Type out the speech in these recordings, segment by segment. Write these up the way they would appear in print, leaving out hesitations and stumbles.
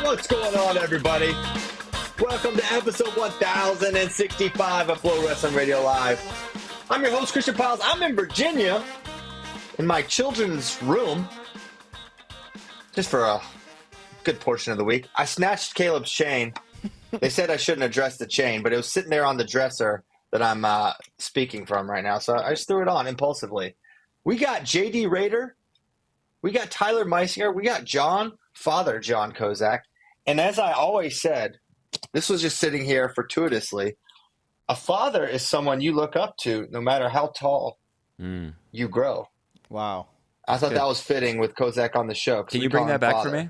What's going on, everybody? Welcome to episode 1065 of Flow Wrestling Radio Live. I'm your host, Christian Piles. I'm in Virginia in my children's room just for a good portion of the week. I snatched Caleb's chain. They said I shouldn't address the chain, but it was sitting there on the dresser that I'm speaking from right now, so I just threw it on impulsively. We got JD Raider. We got Tyler Meisinger. We got Father John Kozak. And as I always said, this was just sitting here fortuitously. A father is someone you look up to no matter how tall you grow. Wow. I thought that was fitting with Kozak on the show. Can you bring that back for me?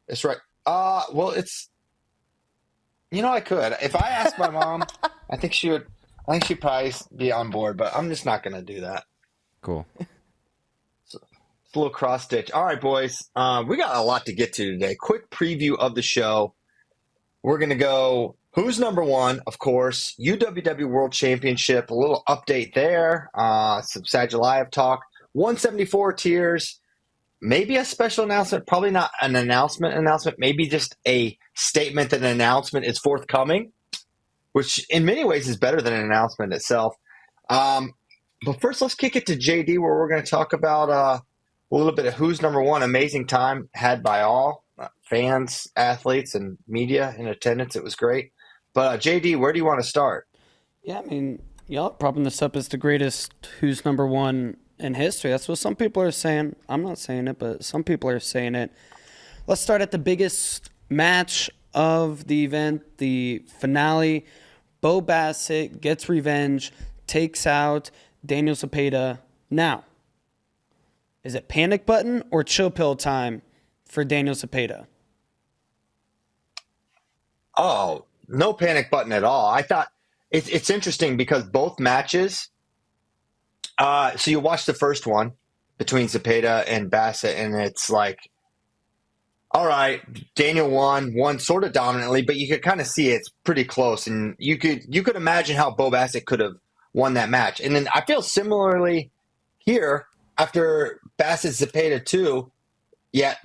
That's right. Well, it's, I could. If I asked my mom, I think she'd probably be on board, but I'm just not going to do that. Cool. A little cross stitch. All right, boys. We got a lot to get to today. Quick preview of the show. We're going to go who's number one, of course, UWW World Championship, a little update there, some Sadulaev talk, 174 tiers, maybe a special announcement, probably not an announcement, maybe just a statement that an announcement is forthcoming, which in many ways is better than an announcement itself. But first, let's kick it to JD, where we're going to talk about a little bit of who's number one. Amazing time had by all fans, athletes, and media in attendance. It was great. But JD, where do you want to start? Yeah, I mean, y'all propping this up as the greatest who's number one in history. That's what some people are saying. I'm not saying it, but some people are saying it. Let's start at the biggest match of the event, the finale. Bo Bassett gets revenge, takes out Daniel Zepeda. Now, is it panic button or chill pill time for Daniel Zepeda? Oh, no panic button at all. I thought it's interesting because both matches, so you watch the first one between Zepeda and Bassett, and it's like, all right, Daniel won sort of dominantly, but you could kind of see it's pretty close, and you could imagine how Bo Bassett could have won that match. And then I feel similarly here. After Bassett Zepeda 2,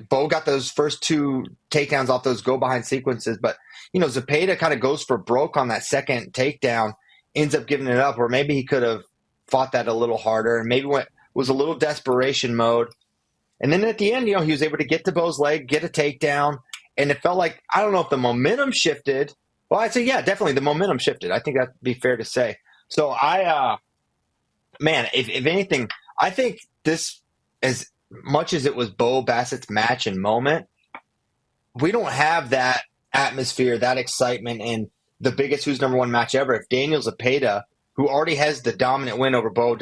Bo got those first two takedowns off those go-behind sequences. But, Zepeda kind of goes for broke on that second takedown, ends up giving it up, where maybe he could have fought that a little harder and maybe was a little desperation mode. And then at the end, he was able to get to Bo's leg, get a takedown, and it felt like, I don't know if the momentum shifted. Well, I'd say, yeah, definitely the momentum shifted. I think that'd be fair to say. So if anything, I think this, as much as it was Bo Bassett's match and moment, we don't have that atmosphere, that excitement in the biggest who's number one match ever. If Daniel Zepeda, who already has the dominant win over Bo,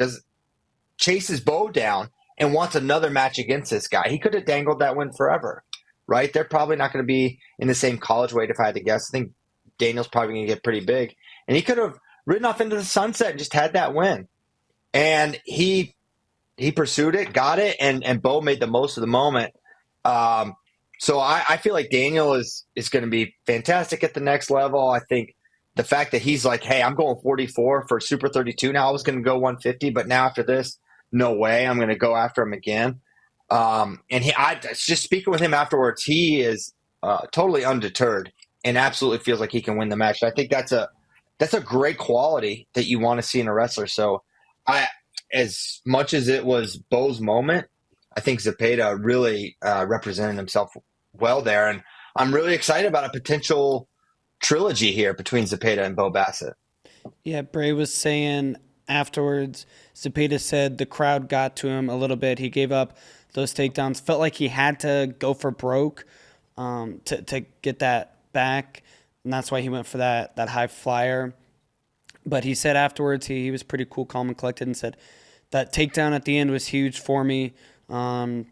chases Bo down and wants another match against this guy, he could have dangled that win forever, right? They're probably not going to be in the same college weight if I had to guess. I think Daniel's probably going to get pretty big. And he could have ridden off into the sunset and just had that win. And he pursued it, got it, and Bo made the most of the moment. So I feel like Daniel is going to be fantastic at the next level. I think the fact that he's like, hey, I'm going 44 for Super 32 now. I was going to go 150, but now after this, no way. I'm going to go after him again. I just speaking with him afterwards, he is totally undeterred and absolutely feels like he can win the match. I think that's a great quality that you want to see in a wrestler. So as much as it was Bo's moment, I think Zepeda really represented himself well there. And I'm really excited about a potential trilogy here between Zepeda and Bo Bassett. Yeah, Bray was saying afterwards, Zepeda said the crowd got to him a little bit. He gave up those takedowns. Felt like he had to go for broke to get that back. And that's why he went for that high flyer. But he said afterwards he was pretty cool, calm, and collected, and said that takedown at the end was huge for me to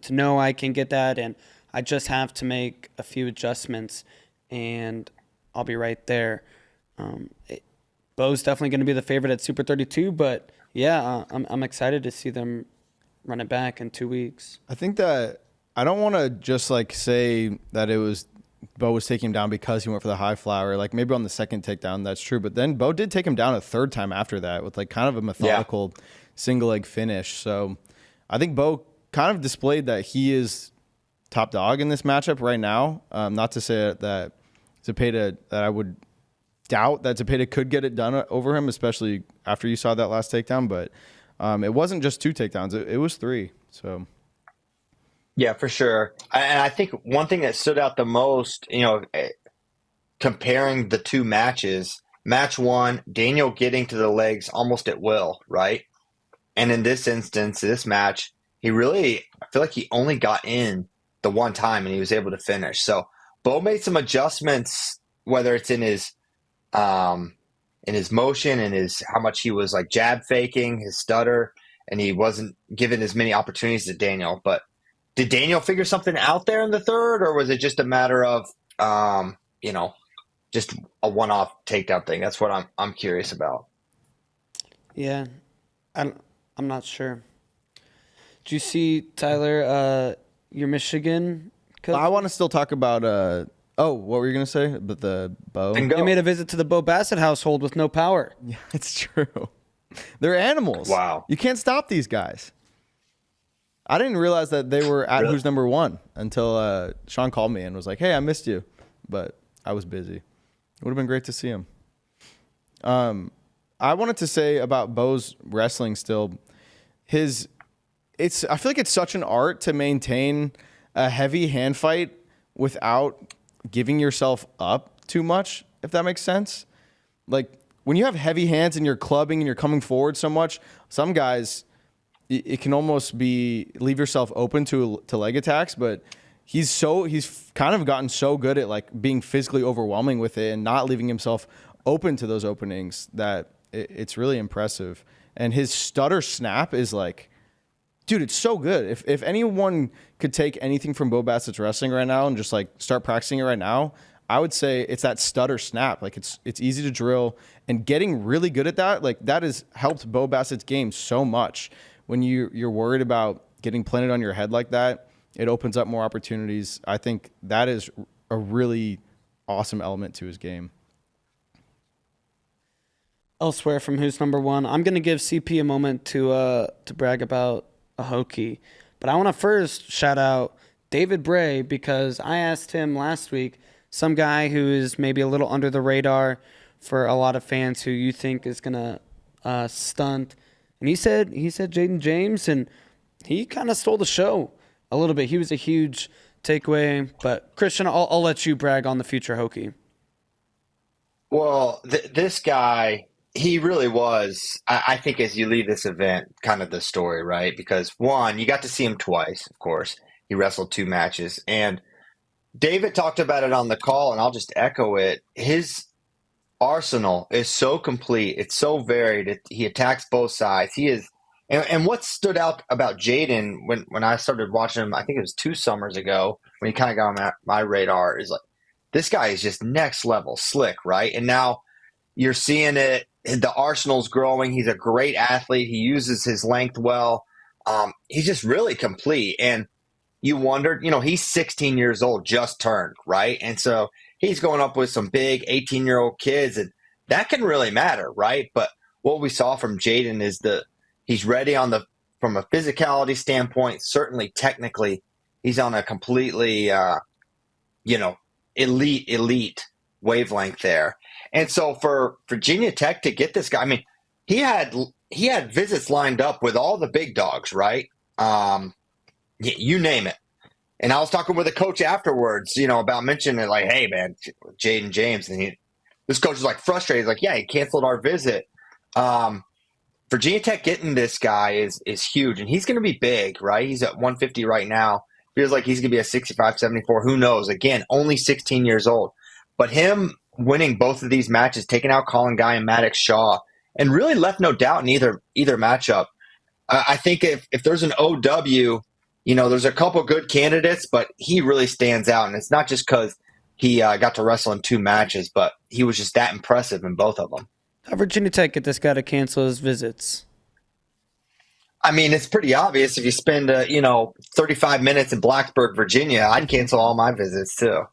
know I can get that, and I just have to make a few adjustments, and I'll be right there. Bo's definitely going to be the favorite at Super 32, but yeah, I'm excited to see them run it back in 2 weeks. I think that I don't want to just like say that it was Bo was taking him down because he went for the high flower. Like maybe on the second takedown, that's true. But then Bo did take him down a third time after that with like kind of a methodical single leg finish. So I think Bo kind of displayed that he is top dog in this matchup right now. Not to say that Zepeda, that I would doubt that Zepeda could get it done over him, especially after you saw that last takedown. But it wasn't just 2 takedowns; it was 3. So. Yeah, for sure. And I think one thing that stood out the most, comparing the 2 matches, match 1, Daniel getting to the legs almost at will, right? And in this instance, this match, I feel like he only got in the one time and he was able to finish. So Bo made some adjustments, whether it's in his motion and how much he was like jab faking, his stutter, and he wasn't given as many opportunities to Daniel. But did Daniel figure something out there in the third, or was it just a matter of, just a one-off takedown thing? That's what I'm curious about. Yeah, I'm not sure. Did you see, Tyler, your Michigan coach? I want to still talk about what were you gonna say? But the Bo. They made a visit to the Bo Bassett household with no power. Yeah, it's true. They're animals. Wow. You can't stop these guys. I didn't realize that they were at Who's Number One until Sean called me and was like, "Hey, I missed you," but I was busy. It would have been great to see him. I wanted to say about Bo's wrestling still. I feel like it's such an art to maintain a heavy hand fight without giving yourself up too much, if that makes sense. Like when you have heavy hands and you're clubbing and you're coming forward so much, some guys, it can almost leave yourself open to leg attacks, but he's kind of gotten so good at like being physically overwhelming with it and not leaving himself open to those openings that it's really impressive. And his stutter snap is like, dude, it's so good. If anyone could take anything from Bo Bassett's wrestling right now and just like start practicing it right now, I would say it's that stutter snap. Like it's easy to drill, and getting really good at that, like that has helped Bo Bassett's game so much. When you're worried about getting planted on your head like that, it opens up more opportunities. I think that is a really awesome element to his game. Elsewhere from Who's Number One, I'm going to give CP a moment to brag about a Hokie. But I want to first shout out David Bray, because I asked him last week, some guy who is maybe a little under the radar for a lot of fans who you think is going to stunt. And he said Jaden James, and he kind of stole the show a little bit. He was a huge takeaway. But Christian, I'll let you brag on the future Hokie. Well, this guy, he really was, I think, as you leave this event, kind of the story, right? Because one, you got to see him twice, of course. He wrestled 2 matches. And David talked about it on the call, and I'll just echo it. His arsenal is so complete. It's so varied. He attacks both sides. He is, and what stood out about Jaden when I started watching him, I think it was 2 summers ago, when he kind of got on my radar, is like, this guy is just next level slick, right? And now you're seeing it. The arsenal's growing. He's a great athlete. He uses his length well. He's just really complete. And you wondered, he's 16 years old, just turned, right? And so he's going up with some big 18-year-old kids, and that can really matter, right? But what we saw from Jaden is he's ready from a physicality standpoint. Certainly, technically, he's on a completely, elite wavelength there. And so for Virginia Tech to get this guy, I mean, he had visits lined up with all the big dogs, right? You name it. And I was talking with a coach afterwards, about mentioning it, like, hey, man, Jaden James. And this coach was like frustrated. He's like, yeah, he canceled our visit. Virginia Tech getting this guy is huge. And he's going to be big, right? He's at 150 right now. Feels like he's going to be a 65, 74. Who knows? Again, only 16 years old. But him winning both of these matches, taking out Colin Guy and Maddox Shaw, and really left no doubt in either matchup. I think if there's an OW, there's a couple good candidates, but he really stands out. And it's not just because he got to wrestle in 2 matches, but he was just that impressive in both of them. How Virginia Tech get this guy to cancel his visits? I mean, it's pretty obvious if you spend 35 minutes in Blacksburg, Virginia, I'd cancel all my visits too.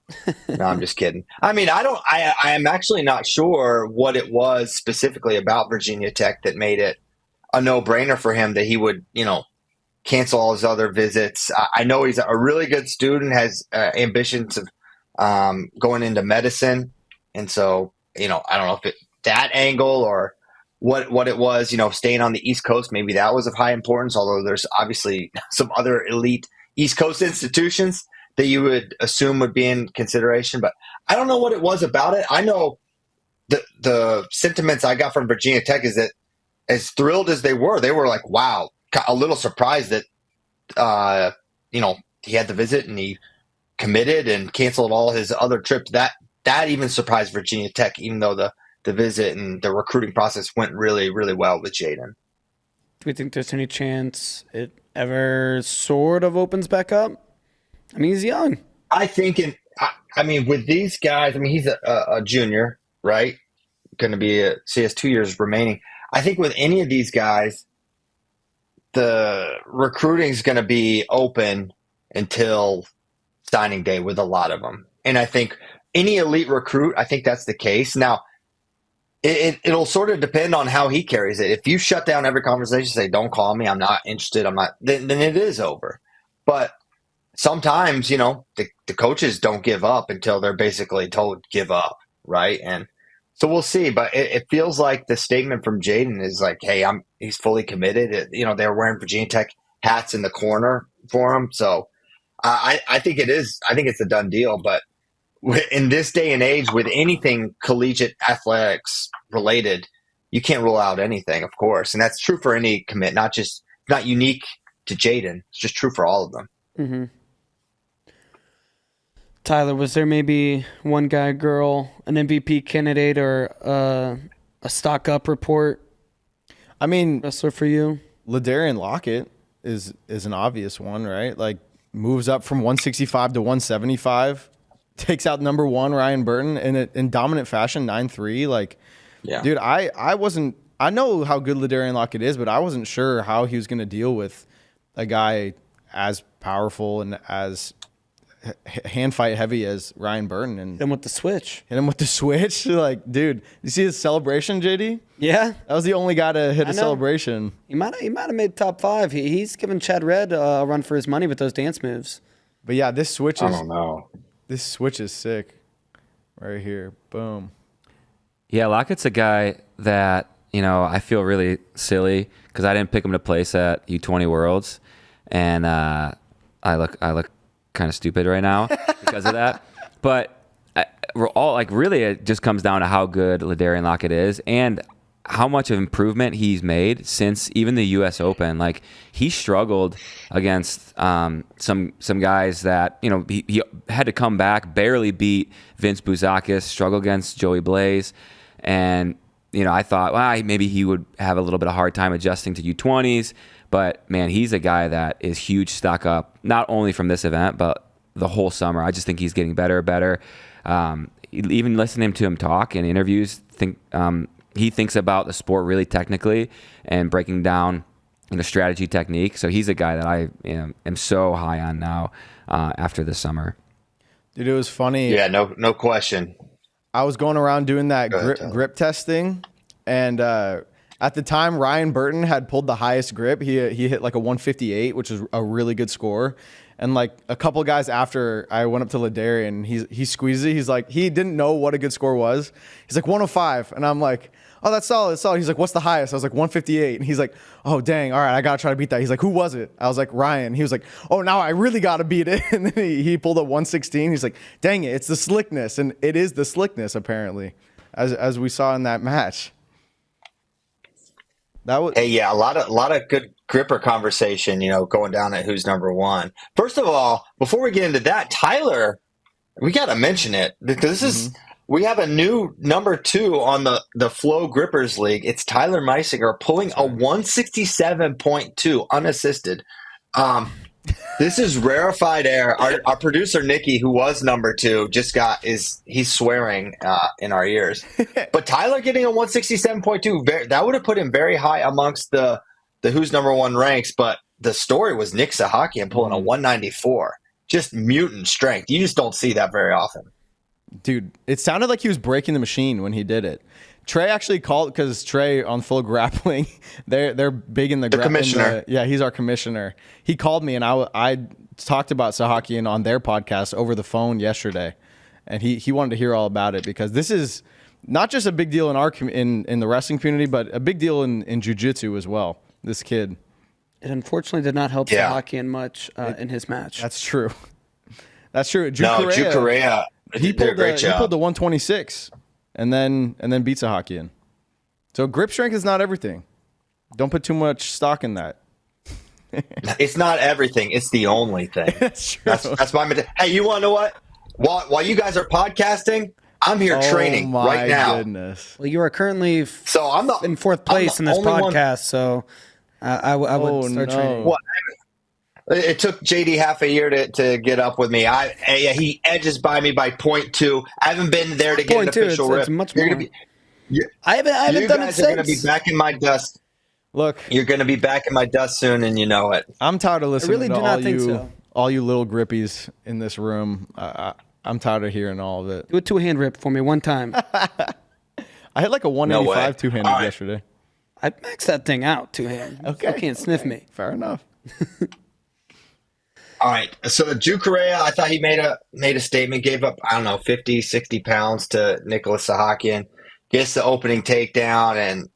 No, I'm just kidding. I mean, I am actually not sure what it was specifically about Virginia Tech that made it a no-brainer for him that he would, cancel all his other visits. I know he's a really good student, has ambitions of going into medicine. And so, I don't know if that angle or what it was, staying on the East Coast, maybe that was of high importance, although there's obviously some other elite East Coast institutions that you would assume would be in consideration. But I don't know what it was about it. I know the sentiments I got from Virginia Tech is that as thrilled as they were like, wow, a little surprised that, he had the visit and he committed and canceled all his other trips. That even surprised Virginia Tech, even though the visit and the recruiting process went really, really well with Jaden. Do we think there's any chance it ever sort of opens back up? I mean, he's young. I think with these guys, he's a junior, right? Going to be so he has 2 years remaining. I think with any of these guys, the recruiting is going to be open until signing day with a lot of them. And I think any elite recruit, I think that's the case. Now, it'll sort of depend on how he carries it. If you shut down every conversation, say, don't call me, I'm not interested, then it is over. But sometimes, the coaches don't give up until they're basically told give up, right? And so we'll see. But it feels like the statement from Jaden is like, hey, he's fully committed. They're wearing Virginia Tech hats in the corner for him. So I think it is. I think it's a done deal. But in this day and age, with anything collegiate athletics related, you can't rule out anything, of course. And that's true for any commit, not unique to Jaden. It's just true for all of them. Mm-hmm. Tyler, was there maybe one guy, girl, an MVP candidate, or a stock up report? I mean, wrestler for you? Ladarian Lockett is an obvious one, right? Like, moves up from 165 to 175. Takes out number one Ryan Burton in dominant fashion, 9-3. Like, yeah. Dude, I know how good Ladarian Lockett is, but I wasn't sure how he was going to deal with a guy as powerful and as hand fight heavy as Ryan Burton. And hit him with the switch. Like, dude, you see his celebration, JD? Yeah. That was the only guy to hit a celebration. He might have made top 5. He's giving Chad Red a run for his money with those dance moves. But yeah, this switch is... I don't know. This switch is sick. Right here. Boom. Yeah, Lockett's a guy that, I feel really silly because I didn't pick him to place at U20 Worlds. And I look kind of stupid right now because of that. But we're all really, it just comes down to how good Ladarian Lockett is and how much of improvement he's made since even the U.S. Open. Like, he struggled against some guys that, he had to come back, barely beat Vince Bouzakis, struggle against Joey Blaze. And, I thought, well, maybe he would have a little bit of hard time adjusting to U20s. But, man, he's a guy that is huge stock up, not only from this event, but the whole summer. I just think he's getting better and better. Even listening to him talk in interviews, he thinks about the sport really technically and breaking down strategy technique. So he's a guy that I am so high on now after this summer. Dude, it was funny. Yeah, no question. I was going around doing that grip testing, and at the time, Ryan Burton had pulled the highest grip. He hit like a 158, which is a really good score. And like a couple guys after, I went up to Ladarian, he squeezed it. He's like, he didn't know what a good score was. He's like 105, and I'm like, oh, that's solid. That's solid. He's like, what's the highest? I was like 158, and he's like, oh dang, all right, I gotta try to beat that. He's like, who was it? I was like, Ryan. He was like, oh, now I really gotta beat it. And then he pulled up 116. He's like, dang it, it's the slickness, and it is the slickness apparently, as we saw in that match. Hey, yeah, a lot of good gripper conversation, going down at who's number one. First of all, before we get into that, Tyler, we got to mention it because we have a new number 2 on the Flow Grippers League. It's Tyler Meisinger pulling a 167.2 unassisted. This is rarefied air. Our producer Nikki, who was number 2, he's swearing in our ears. But Tyler getting a 167.2, that would have put him very high amongst the the who's number one ranks, but the story was Nick Sahakian pulling a 194. Just mutant strength. You just don't see that very often. Dude, it sounded like he was breaking the machine when he did it. Trey actually called, because Trey on Full Grappling, they're big in the commissioner. Yeah, he's our commissioner. He called me, and I talked about Sahakian on their podcast over the phone yesterday, and he wanted to hear all about it, because this is not just a big deal in our in the wrestling community, but a big deal in jiu-jitsu as well. This kid. It unfortunately did not help Sahakian much in his match. That's true. That's true. Jude Correa did a great job. He pulled the 126 and then beat Sahakian. So grip strength is not everything. Don't put too much stock in that. It's not everything. It's the only thing. That's true. That's my Hey, you want to know what? While you guys are podcasting, I'm here training right now. Goodness. Well, you are currently I'm in fourth place in this podcast, so I would start training. Well, it took JD half a year to get up with me. He edges by me by 0.2. I haven't been there to get an official rip. It's much more. I haven't done it since. You guys are going to be back in my dust. Look, you're going to be back in my dust soon, and you know it. I'm tired of listening to all you little grippies in this room. I'm tired of hearing all of it. Do a two-hand rip for me one time. I had like a 185 two-handed yesterday. I maxed that thing out two-hand. Okay. You can't sniff me. Fair enough. All right. So Jude Correa, I thought he made a statement, gave up, 50, 60 pounds to Nicholas Sahakian, gets the opening takedown, and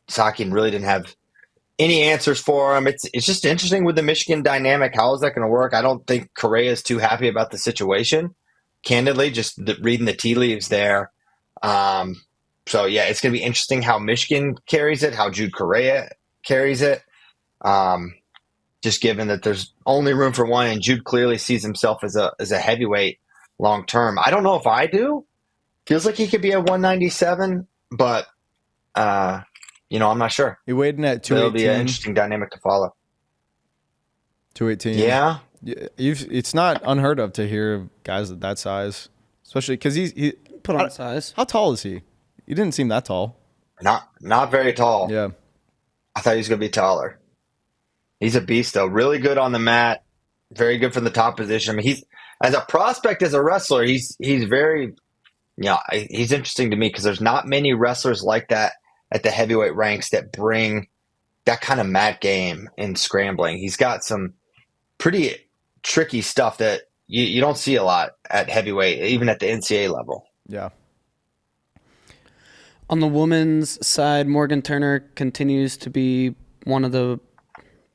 Sahakian really didn't have any answers for him. It's just interesting with the Michigan dynamic. How is that going to work? I don't think Correa is too happy about the situation. Candidly, just reading the tea leaves there. So it's going to be interesting how Michigan carries it, how Jude Correa carries it. Just given that there's only room for one, and Jude clearly sees himself as a heavyweight long term. I don't know if I do. Feels like he could be a 197, but I'm not sure. He weighed in at 218. It'll be an interesting dynamic to follow. 218. Yeah. It's not unheard of to hear guys of that size, especially because he put on size. How tall is he? He didn't seem that tall. Not very tall. Yeah. I thought he was going to be taller. He's a beast, though. Really good on the mat. Very good from the top position. I mean, he's as a prospect, as a wrestler, he's very, he's interesting to me because there's not many wrestlers like that at the heavyweight ranks that bring that kind of mat game in scrambling. He's got some pretty tricky stuff that you don't see a lot at heavyweight, even at the NCAA level. Yeah. On the women's side, Morgan Turner continues to be one of the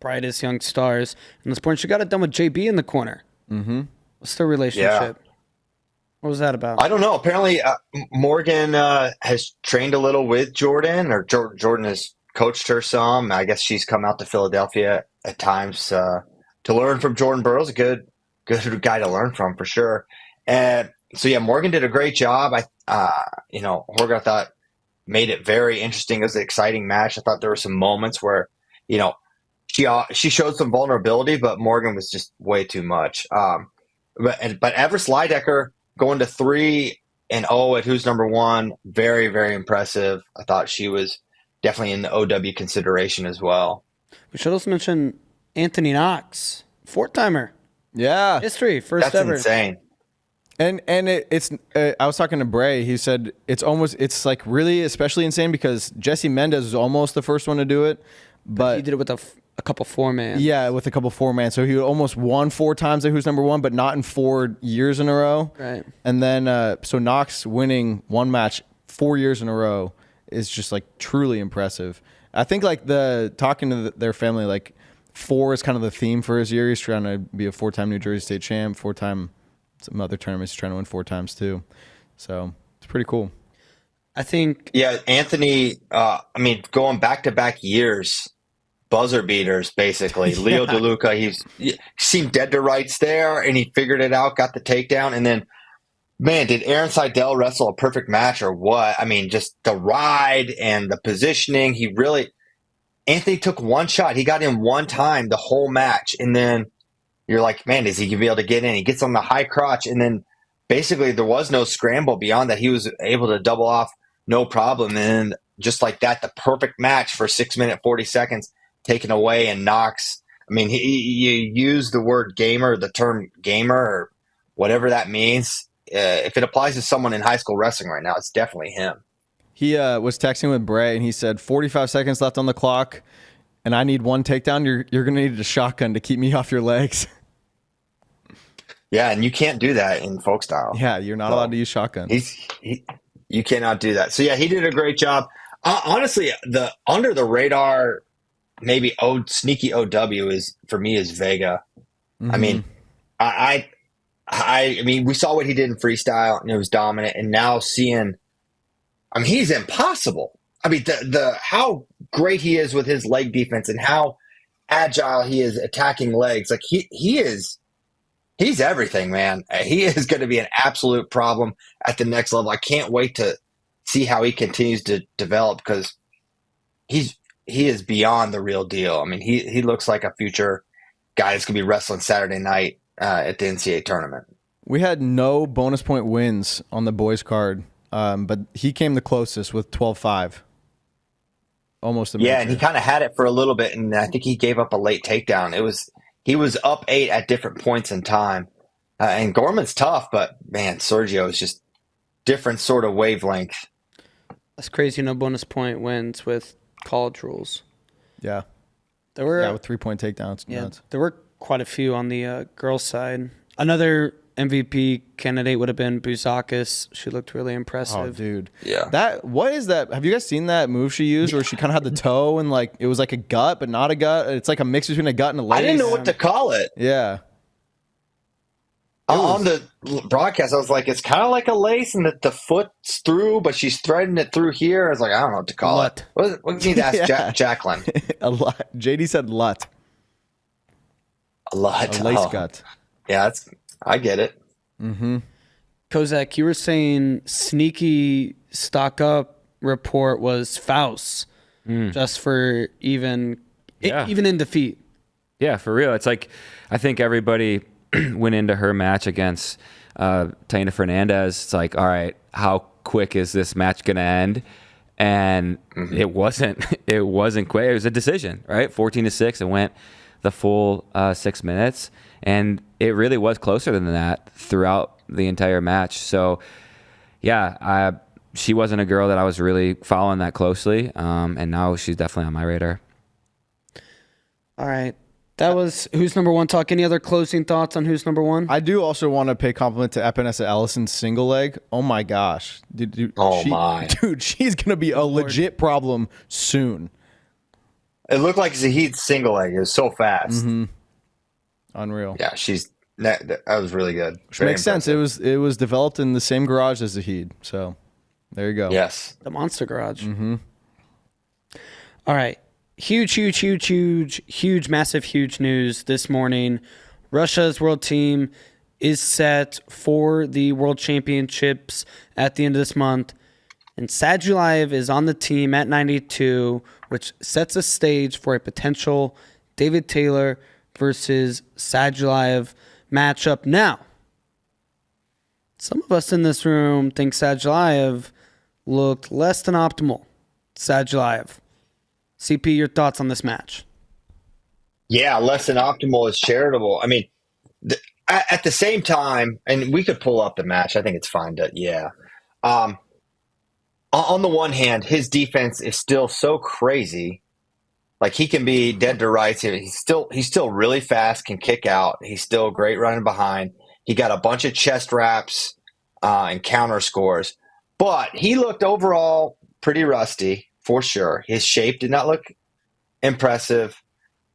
brightest young stars in the sport. She got it done with JB in the corner. Mm-hmm. What's their relationship? Yeah. What was that about? I don't know. Apparently, Morgan has trained a little with Jordan, or Jordan has coached her some. I guess she's come out to Philadelphia at times to learn from Jordan Burroughs. A good guy to learn from for sure. And so, Morgan did a great job. Jorge, I thought, made it very interesting. It was an exciting match. I thought there were some moments where, she showed some vulnerability, but Morgan was just way too much. But Everest Leidecker going to 3-0 at who's number one, very, very impressive. I thought she was definitely in the OW consideration as well. We should also mention Anthony Knox, four-timer. Yeah. History, first That's ever. insane. And it's I was talking to Bray. He said it's like really especially insane because Jesse Mendez was almost the first one to do it, but he did it with a couple four-man. Yeah, with a couple four-man. So he almost won 4 times at who's number one, but not in 4 years in a row. Right. And then so Knox winning one match 4 years in a row is just like truly impressive. I think like talking to their family, like 4 is kind of the theme for his year. He's trying to be a 4-time New Jersey State champ, 4-time some other tournaments. He's trying to win 4 times too. So it's pretty cool. I think. Yeah, Anthony. Going back-to-back years. Buzzer beaters, basically. Leo DeLuca, he seemed dead to rights there, and he figured it out, got the takedown, and then, man, did Aaron Seidel wrestle a perfect match or what? I mean, just the ride and the positioning. Anthony took one shot. He got in one time the whole match, and then you're like, man, is he going to be able to get in? He gets on the high crotch, and then basically there was no scramble beyond that. He was able to double off no problem, and just like that, the perfect match for 6 minute 40 seconds taken away, and Knox. I mean, you use the word gamer, the term gamer, or whatever that means. If it applies to someone in high school wrestling right now, it's definitely him. He was texting with Bray, and he said 45 seconds left on the clock, and I need one takedown. You're going to need a shotgun to keep me off your legs. Yeah, and you can't do that in folk style. Yeah, you're not allowed to use shotgun. You cannot do that. So yeah, he did a great job. Honestly, the under the radar, maybe sneaky OW is for me is Vega. Mm-hmm. I mean, I mean, we saw what he did in freestyle, and it was dominant. And now seeing, I mean, he's impossible. I mean, the how great he is with his leg defense and how agile he is attacking legs. Like he's everything, man. He is going to be an absolute problem at the next level. I can't wait to see how he continues to develop, because he is beyond the real deal. I mean, he looks like a future guy that's going to be wrestling Saturday night at the NCAA tournament. We had no bonus point wins on the boys card, but he came the closest with 12-5. Almost a Yeah, and he kind of had it for a little bit, and I think he gave up a late takedown. He was up 8 at different points in time. And Gorman's tough, but man, Sergio is just different sort of wavelength. That's crazy. No bonus point wins with college rules. Yeah. There were with 3-point takedowns. Yeah, Nuts. there were quite a few on the girls' side. Another MVP candidate would have been Buzakis. She looked really impressive. Oh, dude. Yeah. What is that? Have you guys seen that move she used where she kind of had the toe and like it was like a gut, but not a gut? It's like a mix between a gut and a lace. I didn't know what to call it. Yeah. On the broadcast, I was like, it's kind of like a lace, and the foot's through, but she's threading it through here. I was like, I don't know what to call it. What do you need to ask Jacqueline? A lot. JD said lut. A lot. A lace gut. Yeah, I get it. Mm-hmm. Kozak, you were saying sneaky stock up report was Faust, just for even in defeat. Yeah, for real. It's like, I think everybody went into her match against Taina Fernandez. It's like, all right, how quick is this match going to end? And it wasn't quick. It was a decision, right? 14-6. It went the full 6 minutes. And it really was closer than that throughout the entire match. So, yeah, she wasn't a girl that I was really following that closely. And now she's definitely on my radar. All right. That was Who's Number One talk. Any other closing thoughts on Who's Number One? I do also want to pay compliment to Epinesa Ellison's single leg. Oh, my gosh. Dude, she's going to be a legit problem soon. It looked like Zahid's single leg. It was so fast. Mm-hmm. Unreal. Yeah, that was really good. Which makes sense. It was developed in the same garage as Zahid. So there you go. Yes. The Monster Garage. Mm-hmm. All right. Huge, massive, huge news this morning. Russia's world team is set for the World Championships at the end of this month. And Sadulaev is on the team at 92, which sets a stage for a potential David Taylor versus Sadulaev matchup. Now, some of us in this room think Sadulaev looked less than optimal. Sadulaev. CP, your thoughts on this match? Yeah, less than optimal is charitable. I mean, at the same time, and we could pull up the match. I think it's fine to, on the one hand, his defense is still so crazy. Like, he can be dead to rights. He's still really fast, can kick out. He's still great running behind. He got a bunch of chest wraps and counter scores. But he looked overall pretty rusty. For sure. His shape did not look impressive,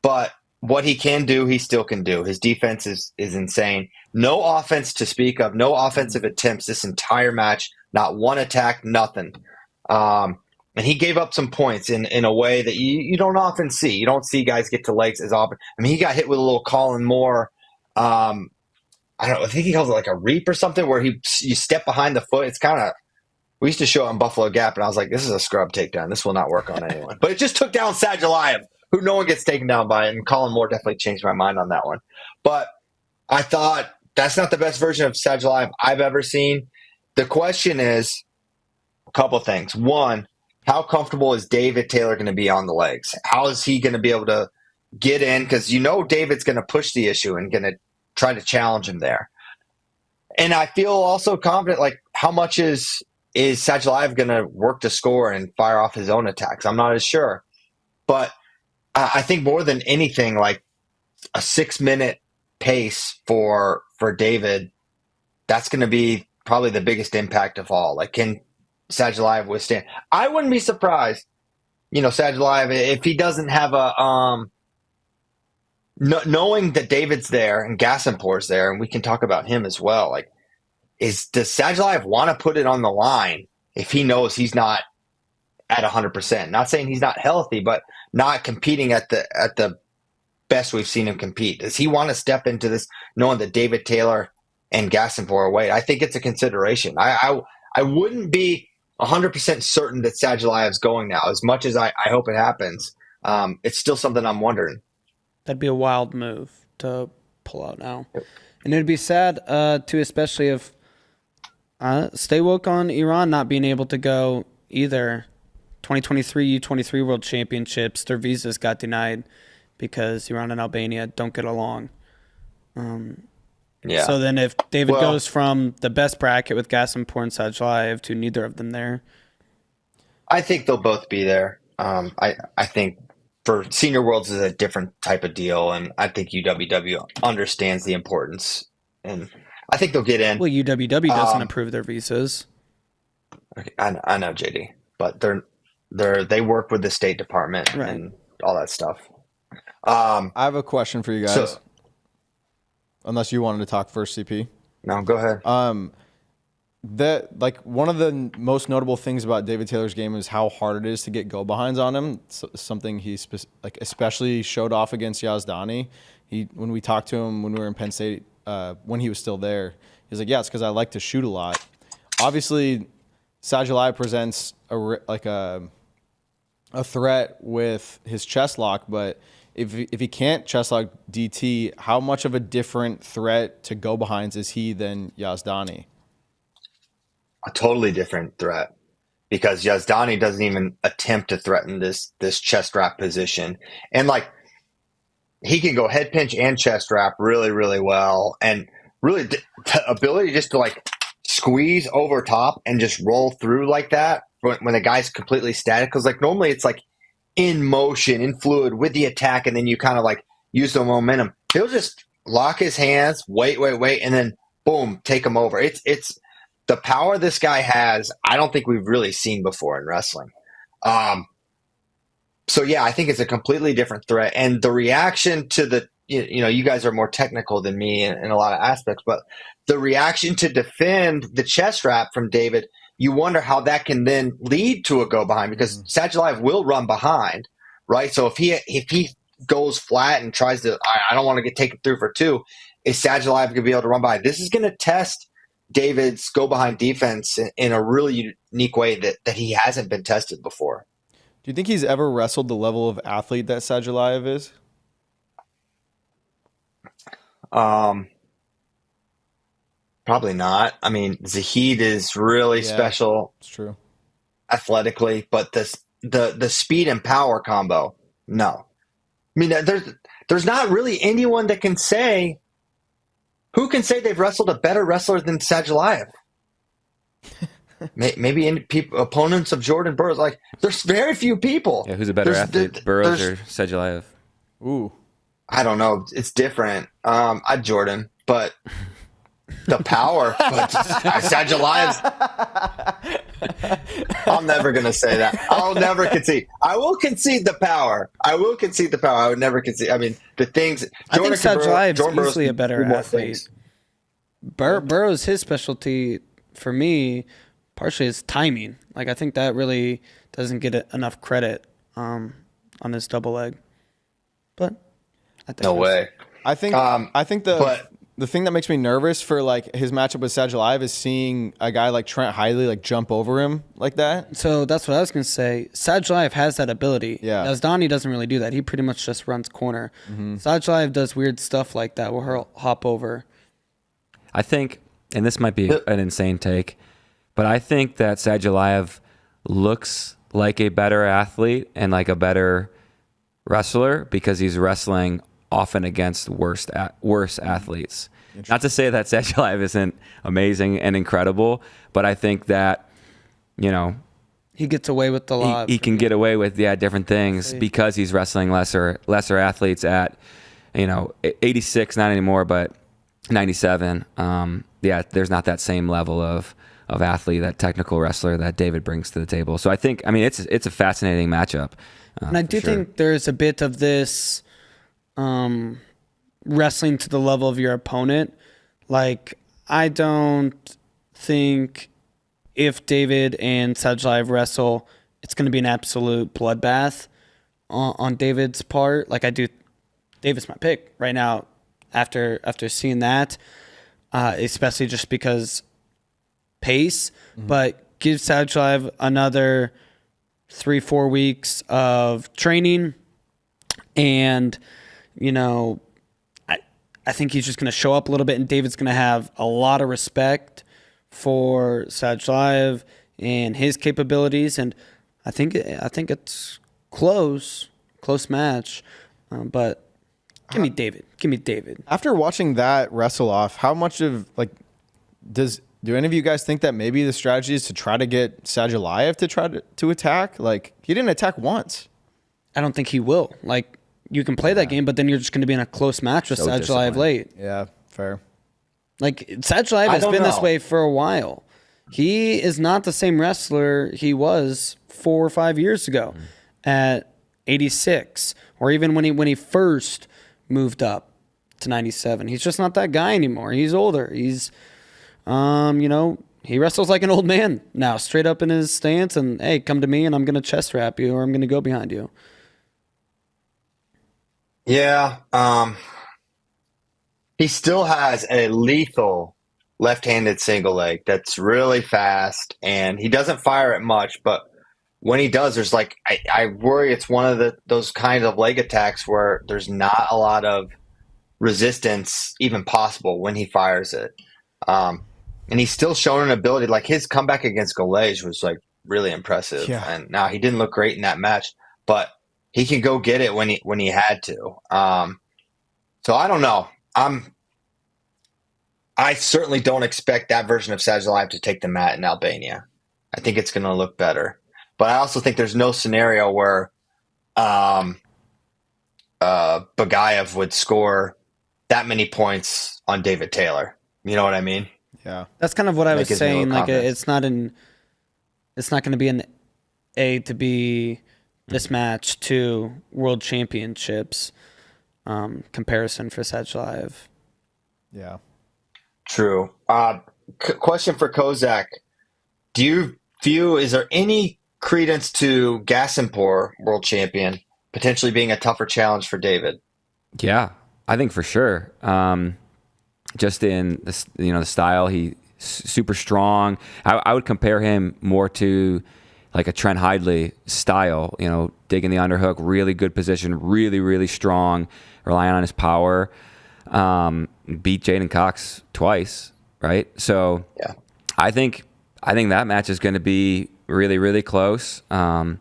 but what he can do, he still can do. His defense is insane. No offense to speak of, no offensive attempts this entire match, not one attack, nothing. And he gave up some points in a way that you don't often see. You don't see guys get to legs as often. I mean, he got hit with a little Colin Moore. I don't know. I think he calls it like a reap or something, where you step behind the foot. It's kind of, we used to show it on Buffalo Gap, and I was like, this is a scrub takedown. This will not work on anyone. But it just took down Sadulaev, who no one gets taken down by, and Colin Moore definitely changed my mind on that one. But I thought that's not the best version of Sadulaev I've ever seen. The question is a couple things. One, how comfortable is David Taylor going to be on the legs? How is he going to be able to get in? Because David's going to push the issue and going to try to challenge him there. And I feel also confident, like, how much is Sadulaev going to work to score and fire off his own attacks? I'm not as sure. But I think more than anything, like a 6-minute pace for David, that's going to be probably the biggest impact of all. Like, can Sadulaev withstand? I wouldn't be surprised, Sadulaev, if he doesn't have a knowing that David's there and Gasimpour's there, and we can talk about him as well. Like, does Sadulaev want to put it on the line if he knows he's not at 100%? Not saying he's not healthy, but not competing at the best we've seen him compete. Does he want to step into this knowing that David Taylor and Gasimpour are away? I think it's a consideration. I wouldn't be 100% certain that Sadulaev's going now. As much as I hope it happens, it's still something I'm wondering. That'd be a wild move to pull out now. And it'd be sad, too, especially if stay woke on Iran not being able to go either. 2023 U23 World Championships, their visas got denied because Iran and Albania don't get along. Yeah. So then if David goes from the best bracket with Gasimpour and Sadulaev to neither of them there. I think they'll both be there. I think for Senior Worlds is a different type of deal, and I think UWW understands the importance, and I think they'll get in. Well, UWW doesn't approve their visas. I know, JD, but they work with the State Department and all that stuff. I have a question for you guys. Unless you wanted to talk first, CP. No, go ahead. One of the most notable things about David Taylor's game is how hard it is to get go behinds on him. It's something he especially showed off against Yazdani. When we talked to him when we were in Penn State, when he was still there, he's like, "Yeah, it's because I like to shoot a lot." Obviously, Sadulaev presents a threat with his chest lock, but if he can't chest lock DT, how much of a different threat to go behinds is he than Yazdani? A totally different threat, because Yazdani doesn't even attempt to threaten this chest wrap position. And like, he can go head pinch and chest wrap really, really well. And really the ability just to like squeeze over top and just roll through like that when a guy's completely static. Cause like normally it's like in motion, in fluid with the attack. And then you kind of like use the momentum. He'll just lock his hands, wait. And then boom, take him over. It's the power this guy has. I don't think we've really seen before in wrestling. So yeah, I think it's a completely different threat. And the reaction to you guys are more technical than me in a lot of aspects, but the reaction to defend the chest wrap from David, you wonder how that can then lead to a go behind, because Sadulaev will run behind, right? So if he goes flat and tries to, I don't want to get taken through for two, is Sadulaev going to be able to run by? This is going to test David's go behind defense in a really unique way that he hasn't been tested before. Do you think he's ever wrestled the level of athlete that Sadulaev is? Probably not. I mean, Zahid is really special. It's true. Athletically, but the speed and power combo, no. I mean, there's not really anyone that can say, who can say they've wrestled a better wrestler than Sadulaev? Maybe opponents of Jordan Burroughs. Like, there's very few people. Yeah, who's a better athlete, Burroughs or Sadulaev? Ooh, I don't know. It's different. I'd Jordan, but the power. But Sadulaev's. I'm never gonna say that. I'll never concede. I will concede the power. I would never concede. I mean, the things. I think Sadulaev's easily a better athlete. Burroughs, his specialty for me, partially is timing. Like, I think that really doesn't get enough credit on his double leg. But I think no way. I think the thing that makes me nervous for like his matchup with Sadulaev is seeing a guy like Trent Hiley like jump over him like that. So that's what I was gonna say. Sadulaev has that ability. Yeah. Yazdani doesn't really do that. He pretty much just runs corner. Sadulaev does weird stuff like that where he'll hop over. I think, and this might be an insane take, but I think that Sadulaev looks like a better athlete and like a better wrestler because he's wrestling often against worse athletes. Not to say that Sadulaev isn't amazing and incredible, but I think that, you know, he gets away with a lot. He can get away with different things because he's wrestling lesser athletes at, you know, 86, not anymore, but 97. There's not that same level of athlete, that technical wrestler that David brings to the table. So I think, I mean, it's a fascinating matchup. And I do think there's a bit of this wrestling to the level of your opponent. Like, I don't think if David and Sadulaev wrestle, it's going to be an absolute bloodbath on David's part. Like, I do, David's my pick right now after seeing that, especially just because pace, but give Sadulaev another 3-4 weeks of training, and you know, I think he's just going to show up a little bit, and David's going to have a lot of respect for Sadulaev and his capabilities, and I think it's close match, but give me David. After watching that wrestle off, how much of do any of you guys think that maybe the strategy is to try to get Sadulaev to try to attack? Like, he didn't attack once. I don't think he will. Like, you can play that game, but then you're just going to be in a close match with Sadulaev late. Yeah, fair. Like, Sadulaev has been this way for a while. He is not the same wrestler he was 4 or 5 years ago at 86, or even when he first moved up to 97. He's just not that guy anymore. He's older. He's you know, he wrestles like an old man now, straight up in his stance, and hey, come to me and I'm going to chest wrap you, or I'm going to go behind you. Yeah. He still has a lethal left-handed single leg that's really fast, and he doesn't fire it much, but when he does, there's like, I worry it's one of those kinds of leg attacks where there's not a lot of resistance even possible when he fires it. And he's still showing an ability. Like, his comeback against Golej was like really impressive. Yeah. And now he didn't look great in that match, but he can go get it when he had to. So I don't know. I certainly don't expect that version of Sadulaev to take the mat in Albania. I think it's going to look better, but I also think there's no scenario where Bagayev would score that many points on David Taylor. You know what I mean? Yeah, that's kind of what I was saying. Like, it's not going to be an A to B this match to World Championships comparison for Sadulaev. Yeah, true. Question for Kozak: do you view, is there any credence to Gasimpur, world champion, potentially being a tougher challenge for David? Yeah, I think for sure. Just in the, the style, he's super strong. I would compare him more to like a Trent Hidley style, digging the underhook, really good position, really, really strong, relying on his power. Beat Jaden Cox twice, right? So yeah, I think that match is going to be really, really close. Confident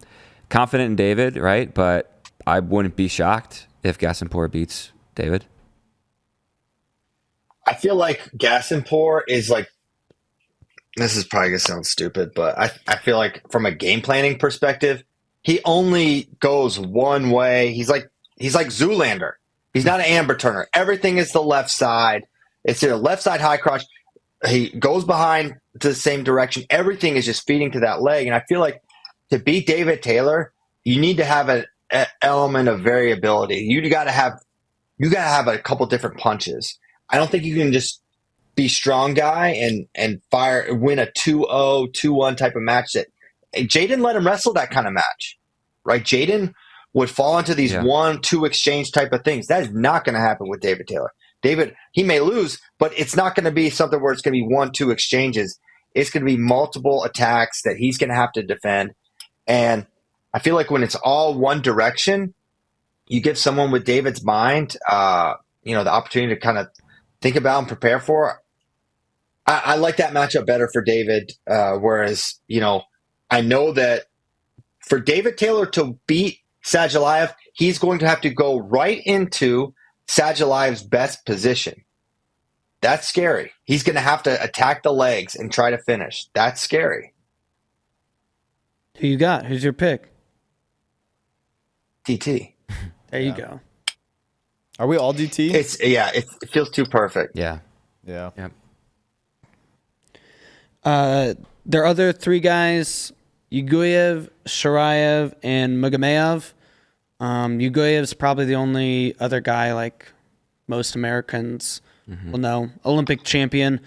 in David, right? But I wouldn't be shocked if Gasimpur beats David. I feel like Gasimpur is like, this is probably going to sound stupid, but I feel like from a game planning perspective, he only goes one way. He's like Zoolander. He's not an amber turner. Everything is the left side. It's a left side high crotch. He goes behind to the same direction. Everything is just feeding to that leg. And I feel like to beat David Taylor, you need to have an element of variability. You got to have a couple different punches. I don't think you can just be strong guy and win a 2-0, 2-1 type of match. That Jaden let him wrestle that kind of match, right? Jaden would fall into these 1-2 exchange type of things. That is not going to happen with David Taylor. David, he may lose, but it's not going to be something where it's going to be 1-2 exchanges. It's going to be multiple attacks that he's going to have to defend. And I feel like when it's all one direction, you give someone with David's mind, the opportunity to kind of think about and prepare for. I like that matchup better for David. Whereas, I know that for David Taylor to beat Sadulaev, he's going to have to go right into Sadulaev's best position. That's scary. He's going to have to attack the legs and try to finish. That's scary. Who you got? Who's your pick? DT. There you go. Are we all DT? It feels too perfect. Yeah. Yeah. Yep. There are other three guys, Yuguyev, Sharayev, and Mugameyev. Yugueyev's probably the only other guy like most Americans will know. Olympic champion.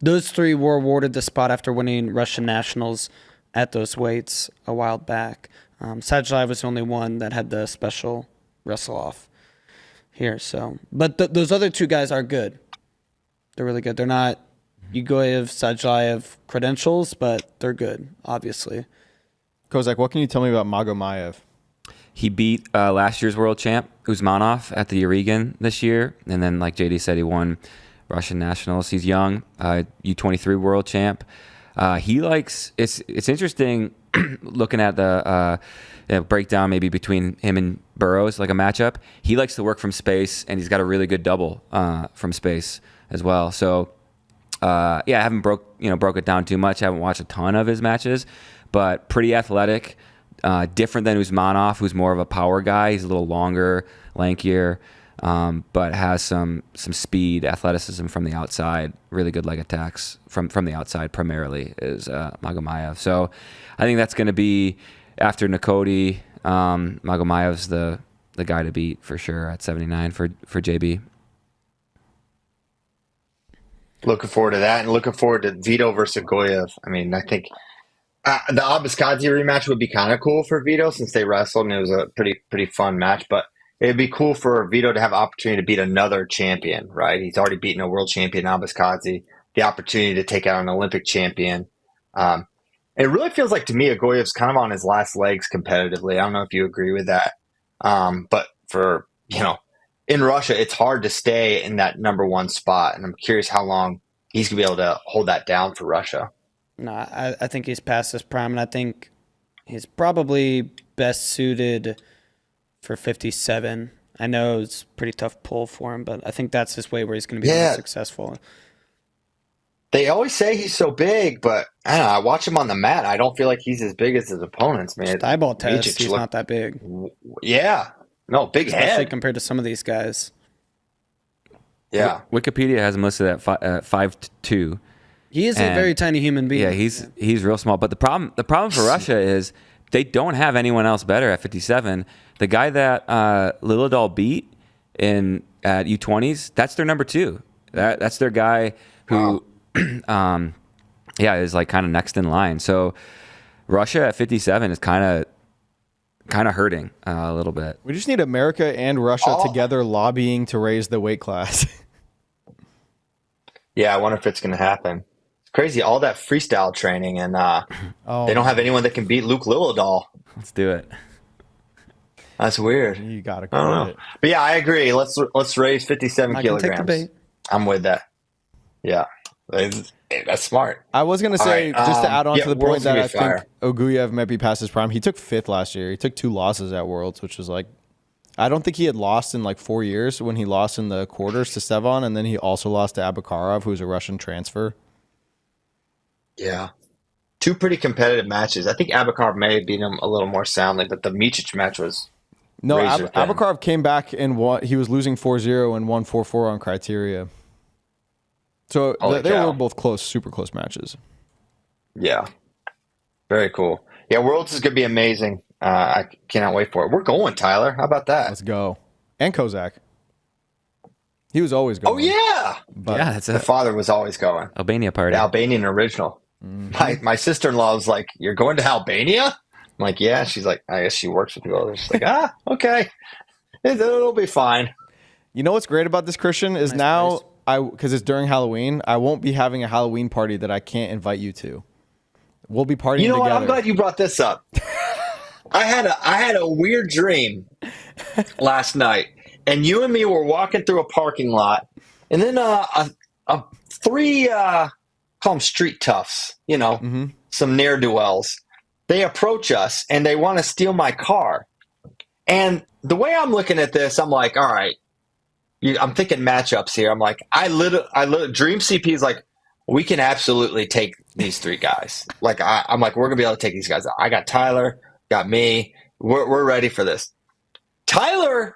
Those three were awarded the spot after winning Russian nationals at those weights a while back. Sadulaev was the only one that had the special wrestle-off here. So, but those other two guys are good. They're really good. They're not Yuguev, Sadulaev credentials, but they're good, obviously. Kozak, what can you tell me about Magomayev? He beat last year's world champ Usmanov at the Urigan this year, and then like JD said, he won Russian nationals. He's young, U23 world champ. He likes it's interesting looking at the breakdown maybe between him and Burroughs, like a matchup. He likes to work from space, and he's got a really good double from space as well. So I haven't broke it down too much. I haven't watched a ton of his matches, but pretty athletic. Different than Usmanov, who's more of a power guy. He's a little longer, lankier, but has some speed, athleticism from the outside. Really good leg attacks from the outside primarily is Magomayev. So I think that's going to be after Nakoti. Magomayev's the guy to beat for sure at 79 for JB. Looking forward to that, and looking forward to Vito versus Goyev. I mean, I think the Abascadze rematch would be kind of cool for Vito since they wrestled and it was a pretty fun match. But it'd be cool for Vito to have opportunity to beat another champion, right? He's already beaten a world champion, Abascadze. The opportunity to take out an Olympic champion. It really feels like to me, Agoyev's kind of on his last legs competitively. I don't know if you agree with that, but for in Russia, it's hard to stay in that number one spot, and I'm curious how long he's gonna be able to hold that down for Russia. No, I think he's past his prime, and I think he's probably best suited for 57. I know it's a pretty tough pull for him, but I think that's his way where he's going to be most successful. They always say he's so big, but I don't know. I watch him on the mat. I don't feel like he's as big as his opponents, man. Just eyeball test, he's not that big. Yeah. No, big especially head. compared to some of these guys. Yeah. Wikipedia has him listed at 5'2". He is a very tiny human being. Yeah, he's real small. But the problem for Russia is they don't have anyone else better at 57. The guy that Lilidal beat at U20s, that's their number 2. That's their guy who, is like kind of next in line. So Russia at 57 is kind of hurting a little bit. We just need America and Russia together lobbying to raise the weight class. Yeah, I wonder if it's going to happen. It's crazy, all that freestyle training, and they don't have anyone that can beat Luke Lilidal. Let's do it. That's weird. You got to I don't know. But yeah, I agree. Let's raise 57 kilograms. Take the bait. I'm with that. Yeah, that's smart. I was going to say, just to add on to the point that I think fire. Oguyev might be past his prime, he took 5th last year. He took 2 losses at Worlds, which was like, I don't think he had lost in like 4 years when he lost in the quarters to Stevan, and then he also lost to Abakarov, who's a Russian transfer. Yeah. 2 pretty competitive matches. I think Abakarov may have beat him a little more soundly, but the Micic match was No, razor thin. Abakarov came back and won. He was losing 4-0 and won 4-4 on criteria. So they were both close, super close matches. Yeah. Very cool. Yeah, Worlds is going to be amazing. I cannot wait for it. We're going, Tyler. How about that? Let's go. And Kozak. He was always going. Oh, yeah. But Yeah, that's The father was always going. Albania party. The Albanian original. Mm-hmm. My sister-in-law was like, "You're going to Albania?" I'm like, "Yeah." She's like, "I guess she works with you." Others. She's like, okay. It'll be fine. You know what's great about this, Christian, is now, because it's during Halloween, I won't be having a Halloween party that I can't invite you to. We'll be partying You know together. what? I'm glad you brought this up. I had a weird dream last night, and you and me were walking through a parking lot, and then 3 call them street toughs, some ne'er-do-wells, they approach us and they want to steal my car. And the way I'm looking at this, I'm like, all right, I'm thinking matchups here. I'm like, Dream CP is like, we can absolutely take these three guys. Like, I'm like, we're going to be able to take these guys. I got Tyler, got me. We're ready for this. Tyler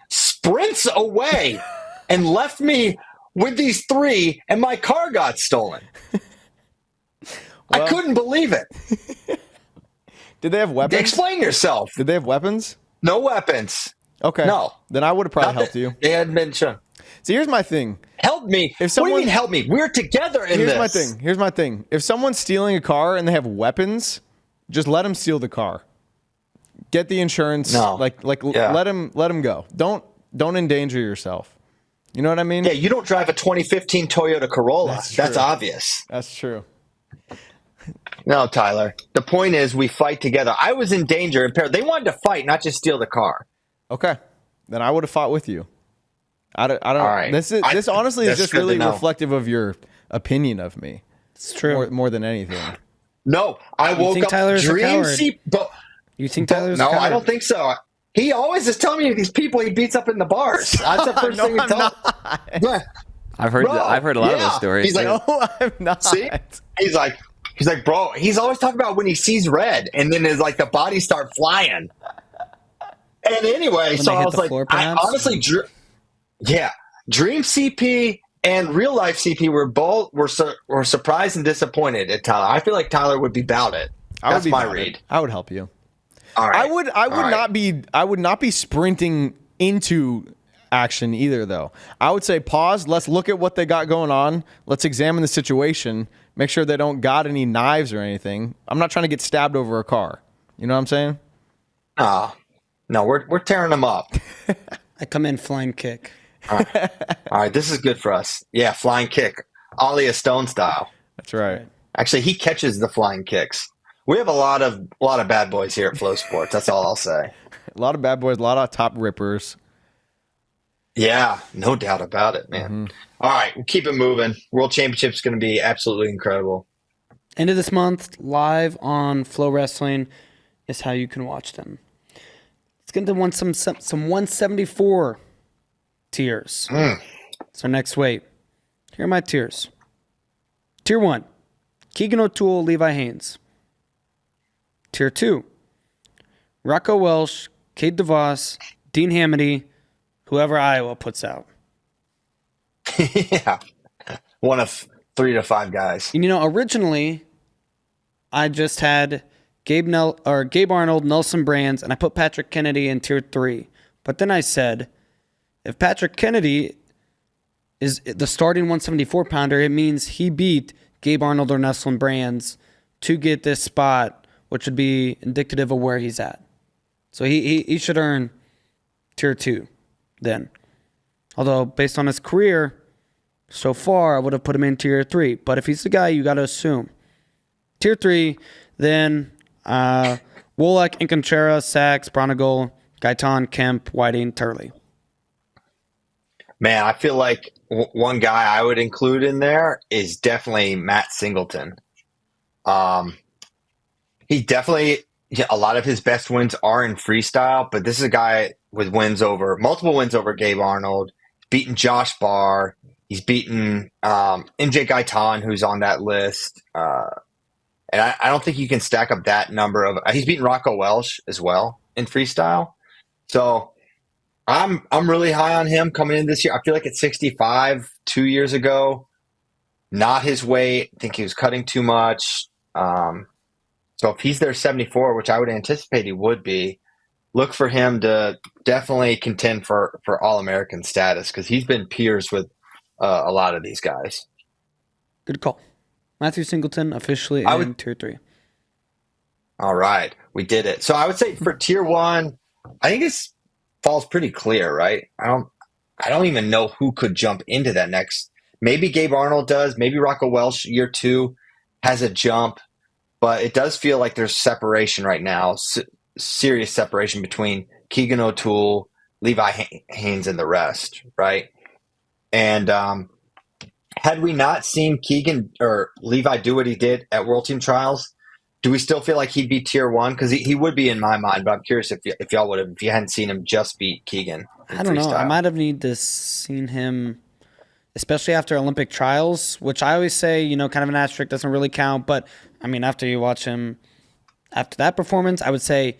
sprints away and left me with these three, and my car got stolen. Well, I couldn't believe it. Did they have weapons? Explain yourself. Did they have weapons? No weapons. Okay. No. Then I would have probably helped you. They hadn't been shown. See, here's my thing. Help me. What do you mean help me? We're together in this. Here's my thing. If someone's stealing a car and they have weapons, just let them steal the car. Get the insurance. No. Let them go. Don't endanger yourself. You know what I mean? Yeah, you don't drive a 2015 Toyota Corolla. That's obvious. That's true. No, Tyler. The point is we fight together. I was in danger. They wanted to fight, not just steal the car. Okay. Then I would have fought with you. I don't. All right. This honestly is just really reflective of your opinion of me. It's true. More than anything. No, I woke up. Tyler's a coward? You think Tyler's a coward? No, I don't think so. He always is telling me these people he beats up in the bars. That's the first thing he tells me. I've heard a lot of those stories. He's like, no, I'm not. See? He's like, bro, he's always talking about when he sees red and then his like the bodies start flying. And anyway, so I was like, I honestly, Dream CP and real life CP were surprised and disappointed at Tyler. I feel like Tyler would be about it. That's my read. I would help you. All right. I would not be sprinting into action either, though. I would say pause. Let's look at what they got going on. Let's examine the situation. Make sure they don't got any knives or anything. I'm not trying to get stabbed over a car. You know what I'm saying? No, we're tearing them up. I come in flying kick. All right, this is good for us. Yeah, flying kick, Ollie Stone style. That's right. Actually, he catches the flying kicks. We have a lot of bad boys here at Flow Sports. That's all I'll say. A lot of bad boys, a lot of top rippers. Yeah, no doubt about it, man. Mm-hmm. All right, we'll keep it moving. World Championship's going to be absolutely incredible. End of this month, live on Flow Wrestling is how you can watch them. Let's get into some 174 tiers. It's our next weight. Here are my tiers. Tier 1, Keegan O'Toole, Levi Haynes. Tier 2, Rocco Welsh, Kate DeVos, Dean Hamady, whoever Iowa puts out. Yeah. One of 3 to 5 guys. And, originally, I just had Gabe Arnold, Nelson Brands, and I put Patrick Kennedy in tier 3. But then I said, if Patrick Kennedy is the starting 174 pounder, it means he beat Gabe Arnold or Nelson Brands to get this spot, which would be indicative of where he's at. So he should earn tier 2 then. Although, based on his career so far, I would have put him in tier 3. But if he's the guy, you got to assume. Tier 3, then Wolak, Inconchera, Sachs, Bronigal, Gaitan, Kemp, Whiting, Turley. Man, I feel like one guy I would include in there is definitely Matt Singleton. He definitely, a lot of his best wins are in freestyle, but this is a guy with multiple wins over Gabe Arnold. He's beaten Josh Barr. He's beaten MJ Gaitan, who's on that list. And I don't think you can stack up that number of. He's beaten Rocco Welsh as well in freestyle. So I'm really high on him coming in this year. I feel like at 65 2 years ago, not his weight. I think he was cutting too much. So if he's there 74, which I would anticipate he would be, look for him to definitely contend for All-American status because he's been peers with a lot of these guys. Good call. Matthew Singleton officially in tier 3. All right. We did it. So I would say for tier 1, I think this falls pretty clear, right? I don't even know who could jump into that next. Maybe Gabe Arnold does. Maybe Rocco Welsh year 2 has a jump. But it does feel like there's separation right now, serious separation between Keegan O'Toole, Levi Haynes, and the rest, right? And had we not seen Keegan or Levi do what he did at World Team Trials, do we still feel like he'd be tier 1? Because he would be in my mind, but I'm curious if y'all would have, if you hadn't seen him just beat Keegan in I don't know. I freestyle. might have need to seen him, especially after Olympic trials, which I always say, kind of an asterisk doesn't really count. But I mean, after you watch him, after that performance, I would say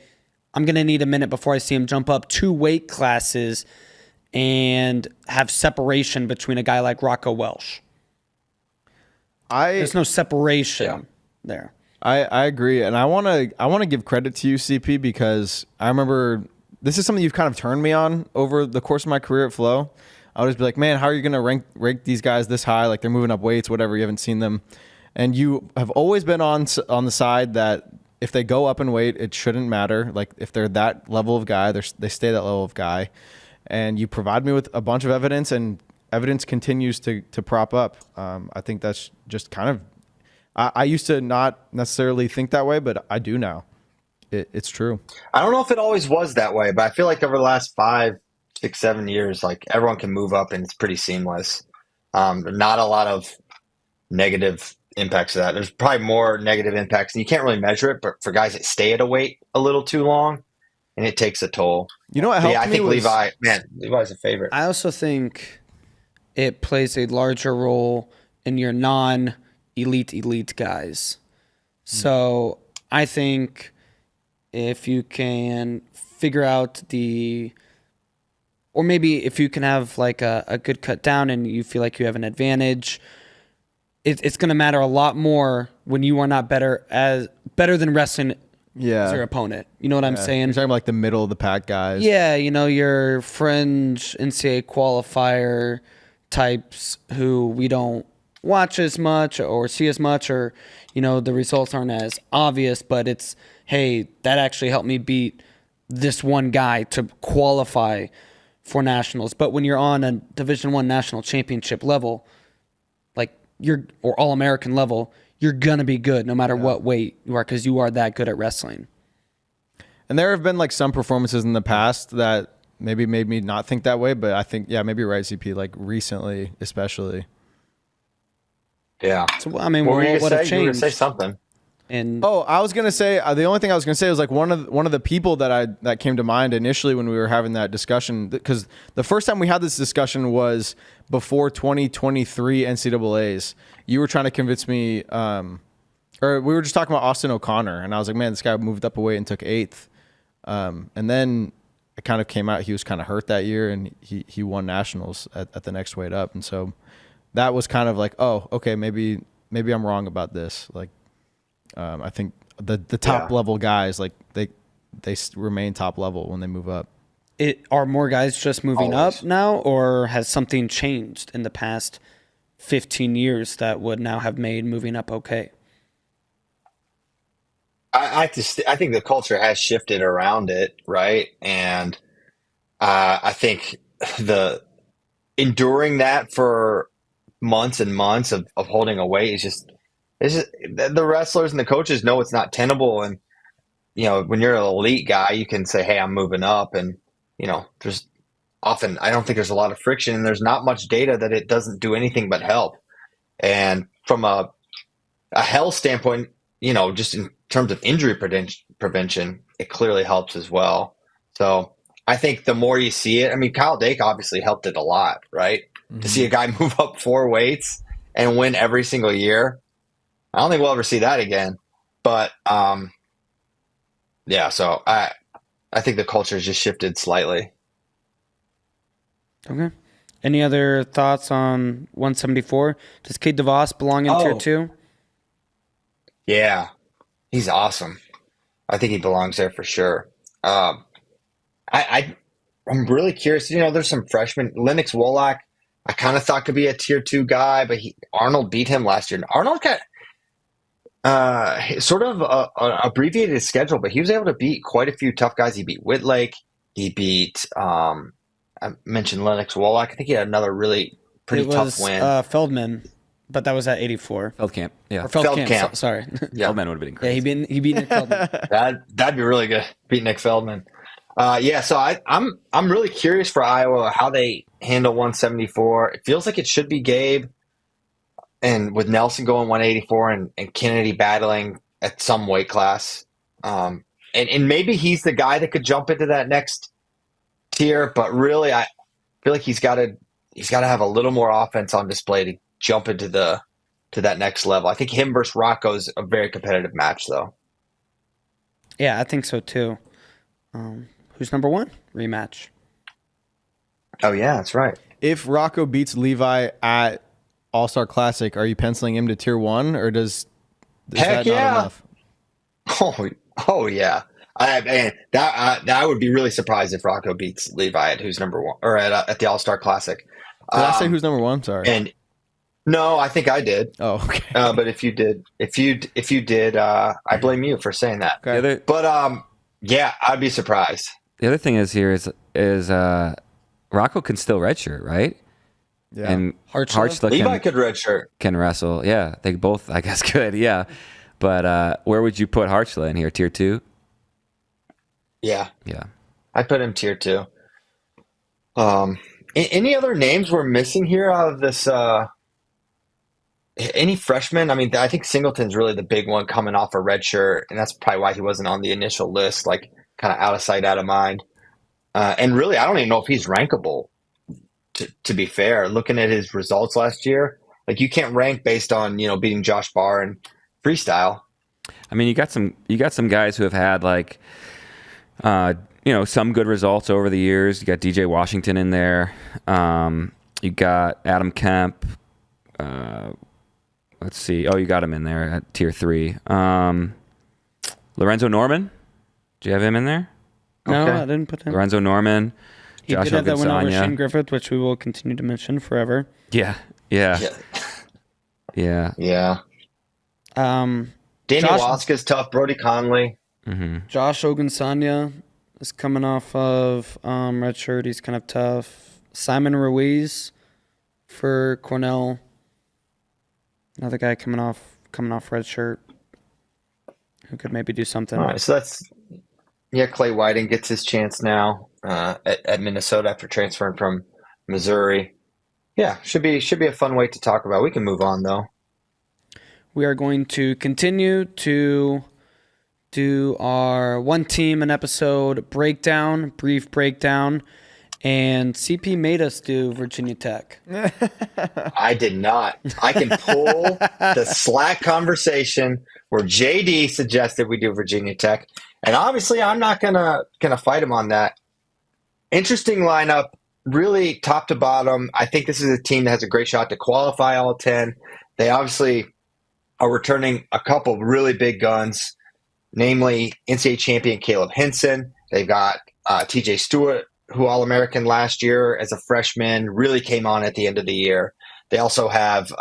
I'm going to need a minute before I see him jump up 2 weight classes and have separation between a guy like Rocco Welsh. There's no separation there. I agree, and I want to give credit to you, CP, because I remember this is something you've kind of turned me on over the course of my career at Flow. I would just be like, man, how are you going to rank these guys this high? Like they're moving up weights, whatever. You haven't seen them, and you have always been on the side that if they go up in weight, it shouldn't matter. Like if they're that level of guy, they stay that level of guy, and you provide me with a bunch of evidence, and evidence continues to prop up. I think that's just kind of. I used to not necessarily think that way, but I do now. It's true. I don't know if it always was that way, but I feel like over the last 5, 6, 7 years, like everyone can move up and it's pretty seamless. Not a lot of negative impacts of that. There's probably more negative impacts, and you can't really measure it. But for guys that stay at a weight a little too long, and it takes a toll. You know what helped I me think was, Levi's a favorite. I also think it plays a larger role in your non-elite guys. So I think if you can figure out or maybe if you can have like a good cut down and you feel like you have an advantage, it's going to matter a lot more when you are not better than wrestling as your opponent. You know what I'm saying? You're talking about like the middle of the pack guys. Yeah, your fringe NCAA qualifier types who we don't watch as much or see as much, or the results aren't as obvious, but it's, hey, that actually helped me beat this one guy to qualify for nationals. But when you're on a Division I national championship level, like or All-American level, you're gonna be good no matter what weight you are, because you are that good at wrestling. And there have been like some performances in the past that maybe made me not think that way, but I think maybe you're right, CP. Like recently, especially. Yeah. So I mean, what have changed? You were gonna say something. And I was gonna say the only thing I was gonna say was like one of the people that came to mind initially when we were having that discussion, because the first time we had this discussion was before 2023 NCAAs. You were trying to convince me, or we were just talking about Austin O'Connor, and I was like, man, this guy moved up a weight and took 8th, and then it kind of came out he was kind of hurt that year, and he won nationals at the next weight up, and so that was kind of like, oh, okay, maybe I'm wrong about this, like. I think the top level guys, like they remain top level when they move up. Are more guys just moving up now, or has something changed in the past 15 years that would now have made moving up okay? I think the culture has shifted around it, right? And I think the enduring that for months and months of holding a weight is just. The wrestlers and the coaches know it's not tenable, and when you're an elite guy, you can say, "Hey, I'm moving up," and there's often I don't think there's a lot of friction, and there's not much data that it doesn't do anything but help. And from a health standpoint, just in terms of injury prevention, it clearly helps as well. So I think the more you see it, I mean, Kyle Dake obviously helped it a lot, right? Mm-hmm. To see a guy move up 4 weights and win every single year. I don't think we'll ever see that again, but so I think the culture has just shifted slightly. Okay. Any other thoughts on 174? Does Cade DeVos belong in tier 2? Yeah, he's awesome. I think he belongs there for sure. I'm really curious. There's some freshmen. Lennox Wolak, I kind of thought could be a tier 2 guy, but Arnold beat him last year. And Arnold got sort of an abbreviated schedule, but he was able to beat quite a few tough guys. He beat Whitlake. He beat, I mentioned Lennox Wolak. I think he had another really pretty tough win. Feldman, but that was at 84. Feldkamp. Yeah. Or Feldkamp. Sorry. Yeah. Feldman would have been crazy. Yeah, he beat Nick Feldman. That'd be really good. Beat Nick Feldman. So I'm really curious for Iowa how they handle 174. It feels like it should be Gabe. And with Nelson going 184 and Kennedy battling at some weight class. And maybe he's the guy that could jump into that next tier, but really I feel like he's got to have a little more offense on display to jump into that next level. I think him versus Rocco is a very competitive match, though. Yeah, I think so too. Who's number one? Rematch. Oh yeah, that's right. If Rocco beats Levi at All-Star Classic, are you penciling him to tier 1, or is Heck that yeah. not enough? Oh yeah. I would be really surprised if Rocco beats Levi at who's number one or at the All-Star Classic. Did I say who's number 1? Sorry. And no, I think I did. Oh, okay. But if you did, I blame you for saying that. Okay. But yeah, I'd be surprised. The other thing is here is Rocco can still redshirt, right? Yeah. And Hartzler? Levi could redshirt. can wrestle. Yeah, they both, I guess, could. Yeah, but where would you put Hartzler in here? Tier 2? Yeah, Yeah. I put him tier 2. Any other names we're missing here out of this? Any freshmen? I mean, I think Singleton's really the big one coming off a red shirt, and that's probably why he wasn't on the initial list, like kind of out of sight, out of mind. And really, I don't even know if he's rankable, to be fair. Looking at his results last year, like you can't rank based on, beating Josh Barr and freestyle. I mean, you got some guys who have had like, some good results over the years. You got DJ Washington in there. You got Adam Kemp. Let's see. Oh, you got him in there at tier 3. Lorenzo Norman. Do you have him in there? No, Okay. I didn't put him. Lorenzo Norman. He Josh did have that one over Ogunsanya. Shane Griffith, which we will continue to mention forever. Yeah. Um, Danny Josh- Waska's tough. Brody Conley. Josh Ogunsanya is coming off of red shirt. He's kind of tough. Simon Ruiz for Cornell. Another guy coming off red shirt who could maybe do something. All right, so that's Clay Whiting gets his chance now at Minnesota after transferring from Missouri. Yeah, should be a fun weight to talk about. We can move on though. We are going to continue to do our one team an episode breakdown, brief breakdown, and CP made us do Virginia Tech. I did not. I can pull the Slack conversation where JD suggested we do Virginia Tech, and obviously I'm not gonna fight him on that. Interesting lineup, really top to bottom. I think this is a team that has a great shot to qualify all 10. They obviously are returning a couple really big guns, namely NCAA champion Caleb Hinson. They've got TJ Stewart, who All-American last year as a freshman, really came on at the end of the year. They also have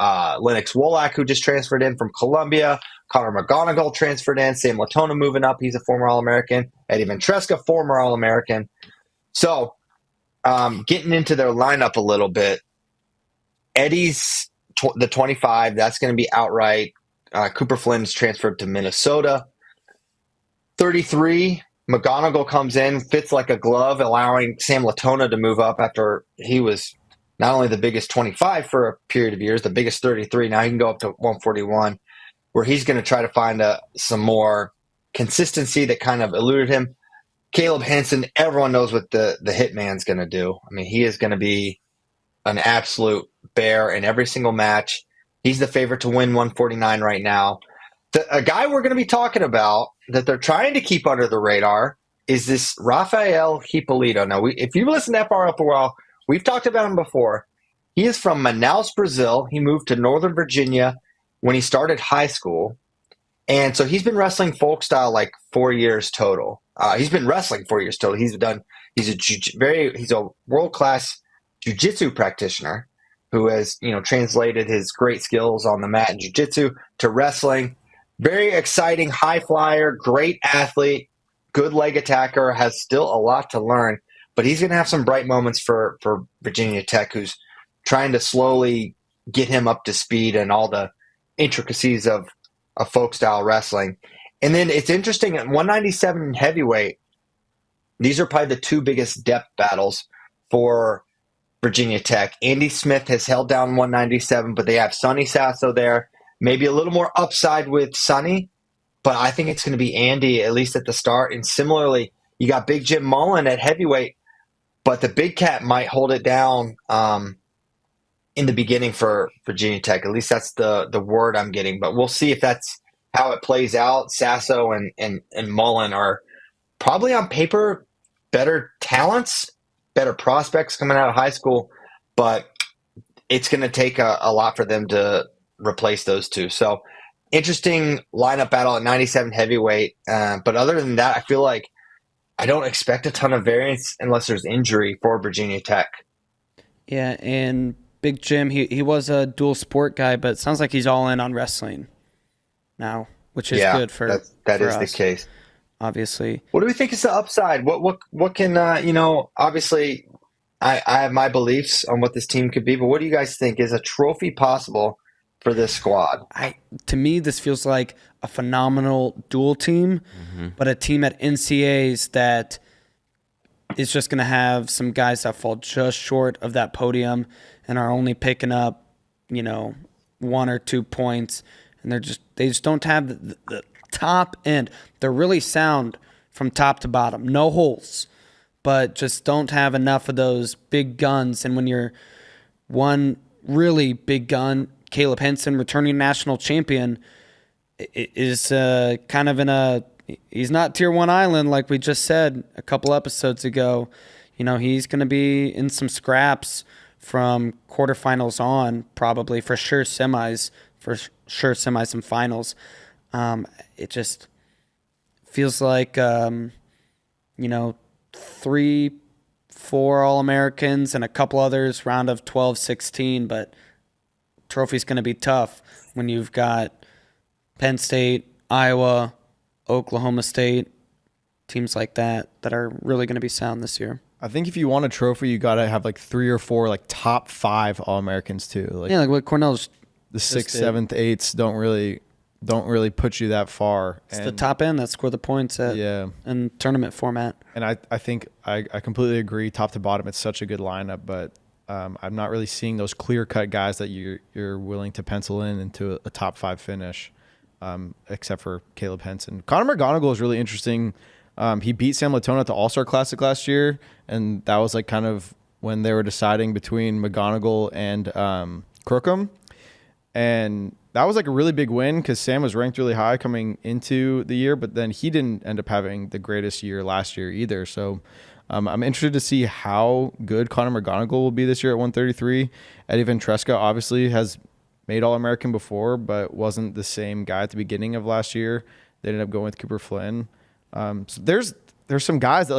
Lennox Wolak, who just transferred in from Columbia. Connor McGonigal transferred in. Sam Latona moving up. He's a former All-American. Eddie Ventresca, former All-American. So getting into their lineup a little bit, Eddie's the 25. That's going to be outright. Cooper Flynn's transferred to Minnesota. 33, McGonigal comes in, fits like a glove, allowing Sam Latona to move up after he was not only the biggest 25 for a period of years, the biggest 33. Now he can go up to 141, where he's going to try to find some more consistency that kind of eluded him. Caleb Hinson, everyone knows what the hitman's going to do. I mean, he is going to be an absolute bear in every single match. He's the favorite to win 149 right now. A guy we're going to be talking about that they're trying to keep under the radar is this Rafael Hipólito. Now, if you listen to FRL for a while, we've talked about him before. He is from Manaus, Brazil. He moved to Northern Virginia when he started high school. And so he's been wrestling folk style like 4 years total. He's been wrestling 4 years total. He's a world-class jiu-jitsu practitioner who has, translated his great skills on the mat in jiu-jitsu to wrestling. Very exciting, high flyer, great athlete, good leg attacker, has still a lot to learn, but he's going to have some bright moments for Virginia Tech, who's trying to slowly get him up to speed and all the intricacies of folk style wrestling. And then it's interesting at 197 in heavyweight, these are probably the two biggest depth battles for Virginia Tech. Andy Smith has held down 197, but they have Sonny Sasso there. Maybe a little more upside with Sonny, but I think it's going to be Andy, at least at the start. And similarly, you got Big Jim Mullen at heavyweight, but the Big Cat might hold it down in the beginning for Virginia Tech. At least that's the word I'm getting. But we'll see if that's how it plays out. Sasso and Mullen are probably on paper better talents, better prospects coming out of high school, but it's going to take a lot for them to replace those two. So interesting lineup battle at 97 heavyweight. But other than that, I feel like I don't expect a ton of variance unless there's injury for Virginia Tech. Yeah, and Big Jim, he was a dual sport guy, but it sounds like he's all in on wrestling now, which is good for that for is us, the case. obviously. What do we think is the upside? What can obviously I have my beliefs on what this team could be, but what do you guys think? Is a trophy possible for this squad? To me, this feels like a phenomenal dual team, but a team at NCAAs that is just going to have some guys that fall just short of that podium and are only picking up, 1 or 2 points, and they just don't have the top end. They're really sound from top to bottom, no holes, but just don't have enough of those big guns. And when you're one really big gun, Caleb Henson, returning national champion, is kind of he's not tier 1 island like we just said a couple episodes ago. He's going to be in some scraps from quarterfinals on, probably for sure semis and finals. It just feels like 3, 4 All-Americans and a couple others, round of 12, 16, but trophy's going to be tough when you've got Penn State, Iowa, Oklahoma State, teams like that are really going to be sound this year. I think if you want a trophy, you got to have like 3 or 4 like top 5 All-Americans too. Like what Cornell's the 6th, 7th, 8th don't really put you that far. It's the top end that score the points at in tournament format. And I think I completely agree. Top to bottom, it's such a good lineup, but I'm not really seeing those clear-cut guys that you're willing to pencil into a top 5 finish, except for Caleb Henson. Connor McGonigal is really interesting. He beat Sam Latona at the All-Star Classic last year, and that was like kind of when they were deciding between McGonigal and Crookham. And that was like a really big win because Sam was ranked really high coming into the year, but then he didn't end up having the greatest year last year either. So I'm interested to see how good Connor McGonigal will be this year at 133. Eddie Ventresca obviously has made All-American before, but wasn't the same guy at the beginning of last year. They ended up going with Cooper Flynn. So there's some guys that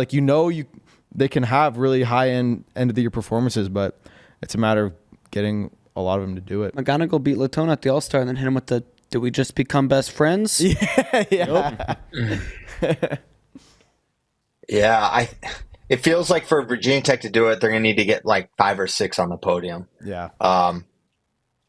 they can have really high end of the year performances, but it's a matter of getting a lot of them to do it. McGonigal beat Latona at the All-Star and then hit him with the, "Did we just become best friends?" Yeah. Yeah, it feels like for Virginia Tech to do it, they're going to need to get like 5 or 6 on the podium. Yeah.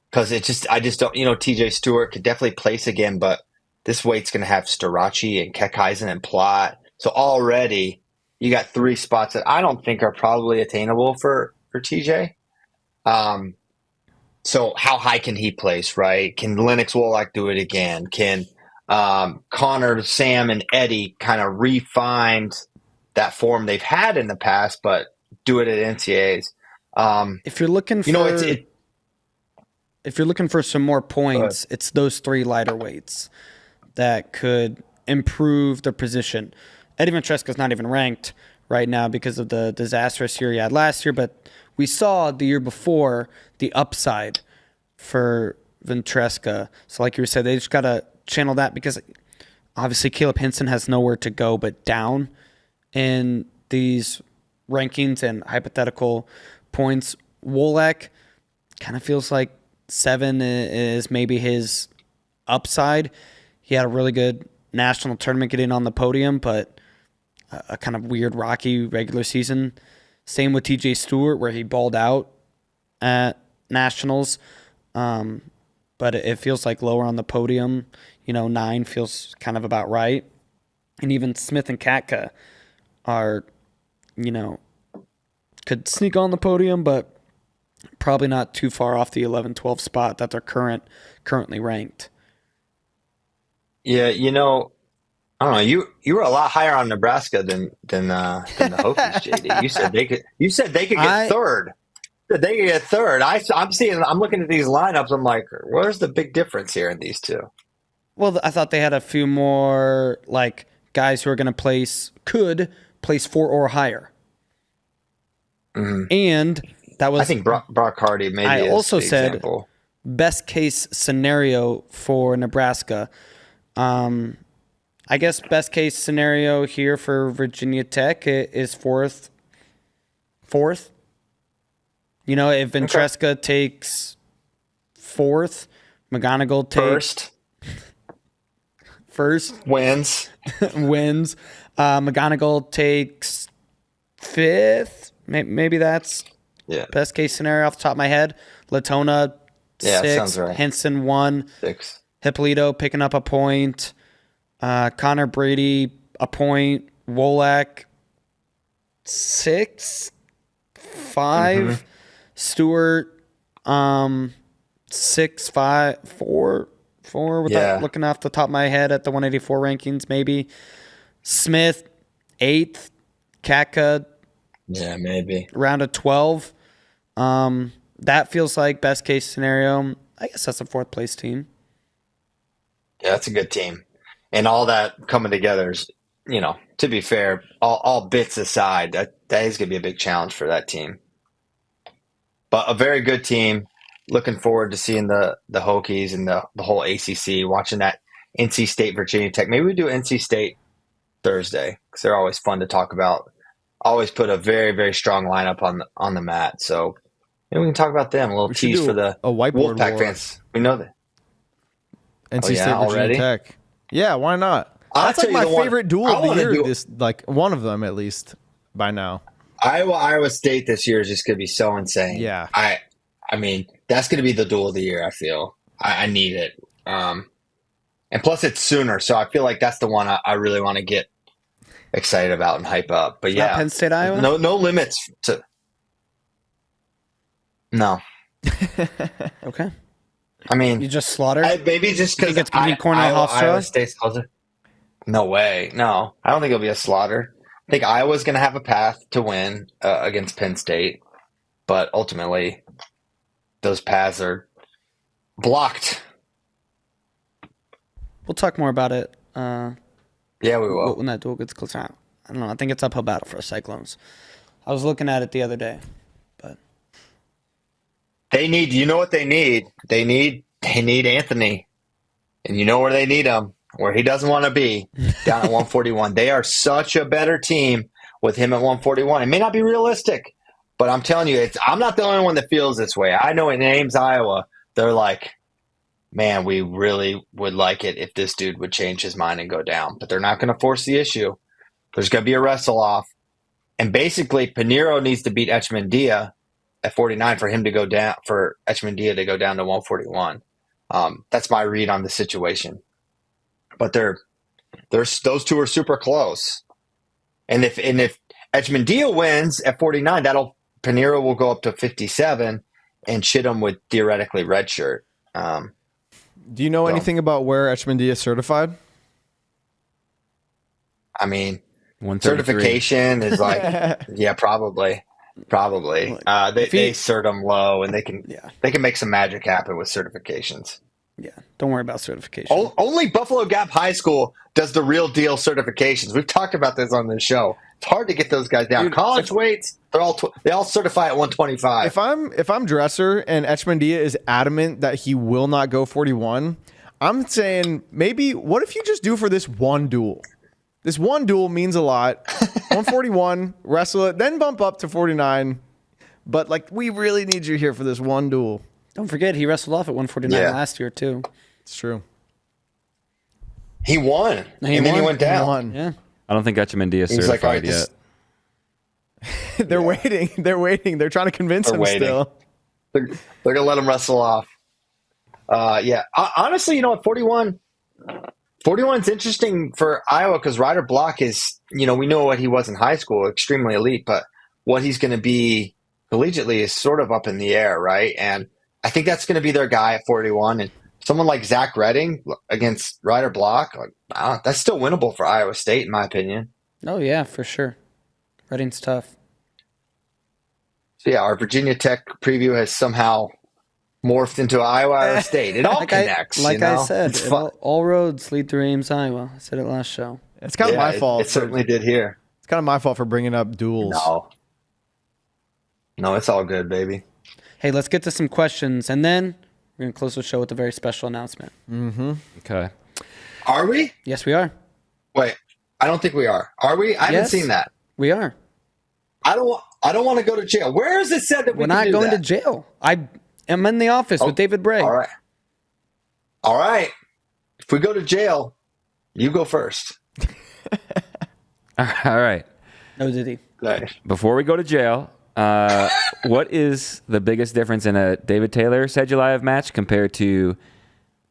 Because I just don't, TJ Stewart could definitely place again, but this weight's going to have Starachi and Kekheisen and Plott. So already you got 3 spots that I don't think are probably attainable for TJ. So how high can he place, right? Can Lennox Wolak do it again? Can Connor, Sam, and Eddie kind of refine that form they've had in the past, but do it at NCAAs? If you're looking for some more points, it's those 3 lighter weights that could improve their position. Eddie Ventresca's not even ranked right now because of the disastrous year he had last year, but we saw the year before the upside for Ventresca. So like you said, they just got to channel that because obviously Caleb Henson has nowhere to go but down in these rankings and hypothetical points. Wolak kind of feels like 7 is maybe his upside. He had a really good national tournament getting on the podium, but a kind of weird, rocky regular season. Same with TJ Stewart, where he balled out at nationals. But it feels like lower on the podium. 9 feels kind of about right. And even Smith and Katka are, could sneak on the podium, but probably not too far off the 11-12 spot that they're currently ranked. Yeah, I don't know. You were a lot higher on Nebraska than the Hokies, JD. You said they could get I third. That they could get third. I'm looking at these lineups. I'm like, where's the big difference here in these two? well, I thought they had a few more like guys who are going to could place 4 or higher, and that was I think Brock Hardy maybe I is also the said example. best case scenario for Nebraska. I guess best case scenario here for Virginia Tech is fourth. If Ventresca takes fourth, McGonigal takes first Wins. wins. McGonigal takes fifth. Maybe that's Yeah. best case scenario off the top of my head. Latona Yeah, six. sounds right. Henson 1. 6. Hippolito picking up a point. Connor Brady a point. Wolak 6, 5. Stewart 6, 5, 4 without looking off the top of my head at the 184 rankings maybe. Smith 8th. Katka Yeah, maybe. around a 12. That feels like best case scenario. I guess that's a 4th place team. Yeah, that's a good team. And all that coming together is, to be fair, all bits aside, that is going to be a big challenge for that team. But a very good team. Looking forward to seeing the Hokies and the whole ACC, watching that NC State, Virginia Tech. Maybe we do NC State Thursday because they're always fun to talk about. Always put a very, very strong lineup on the mat. So maybe we can talk about them. A little tease for the a whiteboard Wolfpack war. fans. We know that. NC State, Virginia already? Tech. Yeah, why not? I'll That's like tell you my the one- favorite duel I of the wanna year. do- This one of them at least by now. Iowa State this year is just going to be so insane. Yeah. I mean, that's going to be the duel of the year, I feel. I need it. And plus it's sooner, so I feel like that's the one I really want to get excited about and hype up. But Not Penn State, Iowa? No limits to No. Okay. I mean, You just slaughtered? maybe just You think because it's gonna be Cornell Hofstra? Iowa State's closer. No way. No, I don't think it'll be a slaughter. I think Iowa's going to have a path to win against Penn State, but ultimately, those paths are blocked. We'll talk more about it Yeah, we will. when that duel gets closer. I don't know. I think it's uphill battle for the Cyclones. I was looking at it the other day, but They need. You know what they need? They need Anthony, and you know where they need him. Where he doesn't want to be, down at 141. They are such a better team with him at 141. It may not be realistic, but I'm telling you, I'm not the only one that feels this way. I know in Ames, Iowa, they're like, man, we really would like it if this dude would change his mind and go down. But they're not going to force the issue. There's going to be a wrestle-off. And basically, Pinheiro needs to beat Echmandia at 49 for him to go down, for Echmandia to go down to 141. That's my read on the situation. But those two are super close. And if Echmandia wins at 49, Pinheiro will go up to 57 and Chittum would theoretically redshirt. Do you know anything about where Echmandia is certified? I mean, 133. certification is like, yeah, probably. They cert them low, and they can make some magic happen with certifications. yeah, don't worry about certification. Only Buffalo Gap High School does the real deal certifications. We've talked about this on this show. It's hard to get those guys down. Dude, College weights, they all certify at 125. If I'm Dresser and Echmandia is adamant that he will not go 41, I'm saying maybe what if you just do for this one duel? This one duel means a lot. 141, wrestle it, then bump up to 49. But we really need you here for this one duel. Don't forget, he wrestled off at 149 Yeah. last year, too. It's true. He won, and then he went down. He won. Yeah. I don't think Echmandia is He's like, certified all right, yet. They're waiting. They're waiting. They're trying to convince They're him waiting. still. They're going to let him wrestle off. Yeah. Honestly, you know what? 41 is interesting for Iowa because Ryder Block is, we know what he was in high school, extremely elite, but what he's going to be collegiately is sort of up in the air, right? And I think that's going to be their guy at 41. And someone like Zach Redding against Ryder Block, that's still winnable for Iowa State, in my opinion. Oh, yeah, for sure. Reading's tough. So, yeah, our Virginia Tech preview has somehow morphed into Iowa State. It all connects, I said, It's fun. all roads lead through Ames, Iowa. I said it last show. It's kind of my fault. It certainly did here. It's kind of my fault for bringing up duels. No, it's all good, baby. Hey, let's get to some questions, and then we're going to close the show with a very special announcement. Mm-hmm. Okay. Are we? Yes, we are. Wait, I don't think we are. Are we? I haven't seen that. We are. I don't want to go to jail. Where is it said that we're not going to jail? I am in the office with David Bray. All right. If we go to jail, you go first. All right. No, did he? Nice. Before we go to jail, what is the biggest difference in a David Taylor Sadulaev match compared to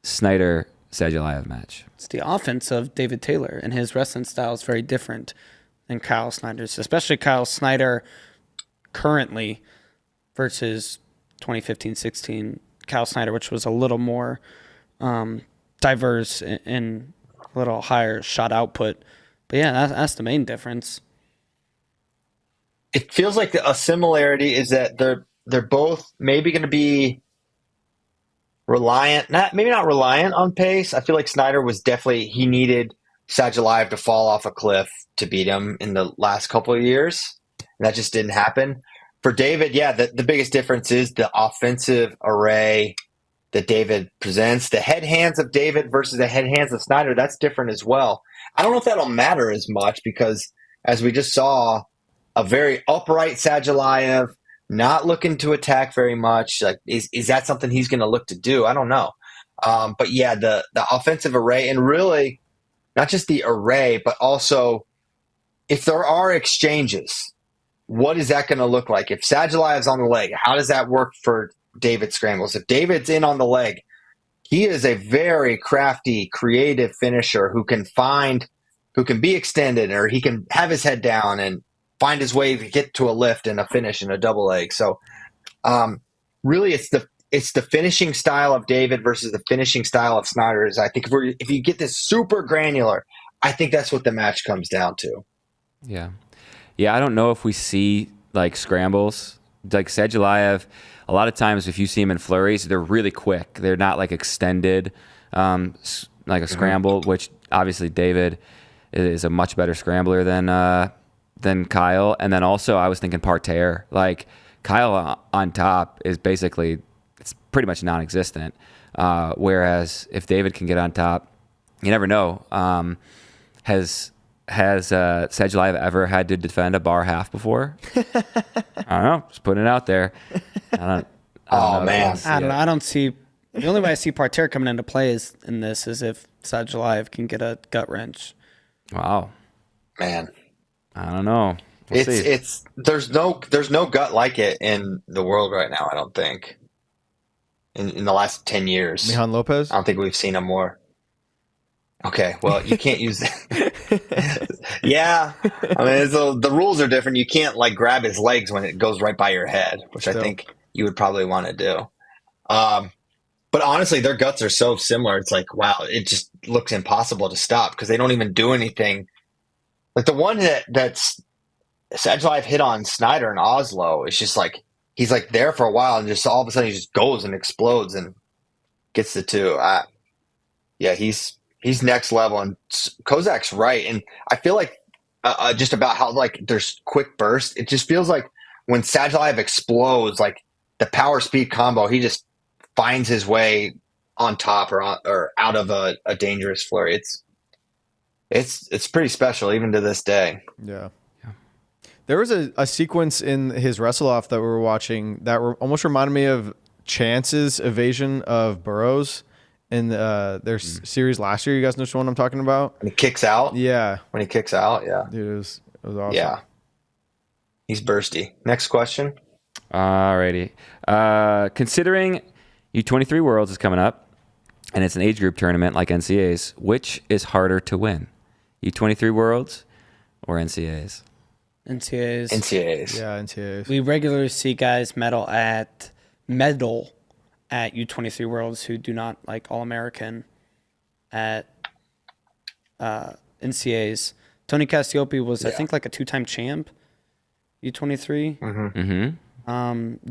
Snyder Sadulaev match? It's the offense of David Taylor, and his wrestling style is very different than Kyle Snyder's, especially Kyle Snyder currently versus 2015-16 Kyle Snyder, which was a little more diverse and a little higher shot output. But yeah, that's the main difference. It feels like a similarity is that they're both maybe going to be reliant, maybe not reliant on pace. I feel like Snyder was definitely, he needed Sadulaev to fall off a cliff to beat him in the last couple of years. And that just didn't happen. For David, yeah, the biggest difference is the offensive array that David presents. The head hands of David versus the head hands of Snyder, that's different as well. I don't know if that'll matter as much because, as we just saw, a very upright Sadulaev, not looking to attack very much. Like, is that something he's going to look to do? I don't know. But yeah, the offensive array, and really not just the array, but also if there are exchanges, what is that going to look like? If Sadulaev's on the leg, how does that work for David scrambles? If David's in on the leg, he is a very crafty, creative finisher who can be extended, or he can have his head down and find his way to get to a lift and a finish and a double leg. So really it's the finishing style of David versus the finishing style of Snyder. I think if you get this super granular, I think that's what the match comes down to. Yeah. Yeah, I don't know if we see like scrambles. Like Sadulaev, a lot of times if you see him in flurries, they're really quick. They're not like extended like a scramble, which obviously David is a much better scrambler than Kyle. And then also I was thinking parterre. Like Kyle on top is basically, it's pretty much non-existent. Whereas if David can get on top, you never know. Has Sadulaev ever had to defend a bar half before? I don't know. Just putting it out there. I don't know. I don't see. The only way I see parterre coming into play is if Sadulaev can get a gut wrench. Wow. Man. I don't know. There's no gut like it in the world right now, I don't think. In the last 10 years. Mijan Lopez? I don't think we've seen him more. Okay, well, you can't use that. Yeah. I mean, the rules are different. You can't like grab his legs when it goes right by your head, which I think you would probably want to do. But honestly, their guts are so similar. It's like, wow, it just looks impossible to stop because they don't even do anything. Like the one that's Sadulaev hit on Snyder in Oslo, it's just like he's like there for a while and just all of a sudden he just goes and explodes and gets the two. Yeah, he's next level, and Kozak's right. And I feel like just about how like there's quick bursts. It just feels like when Sadulaev explodes, like the power speed combo, he just finds his way on top or out of a dangerous flurry. It's pretty special even to this day. Yeah. There was a sequence in his wrestle-off that we were watching that almost reminded me of Chance's evasion of Burroughs in their series last year. You guys know which one I'm talking about? When he kicks out? Yeah. When he kicks out, yeah. Dude, it was awesome. Yeah. He's bursty. Next question. Alrighty. Considering U23 Worlds is coming up, and it's an age group tournament like NCAAs, which is harder to win? U23 Worlds or NCAAs? NCAAs. Yeah, NCAAs. We regularly see guys medal at at U23 Worlds who do not like All-American at NCAs. Tony Cassiope was, I think, like a 2-time champ, U23.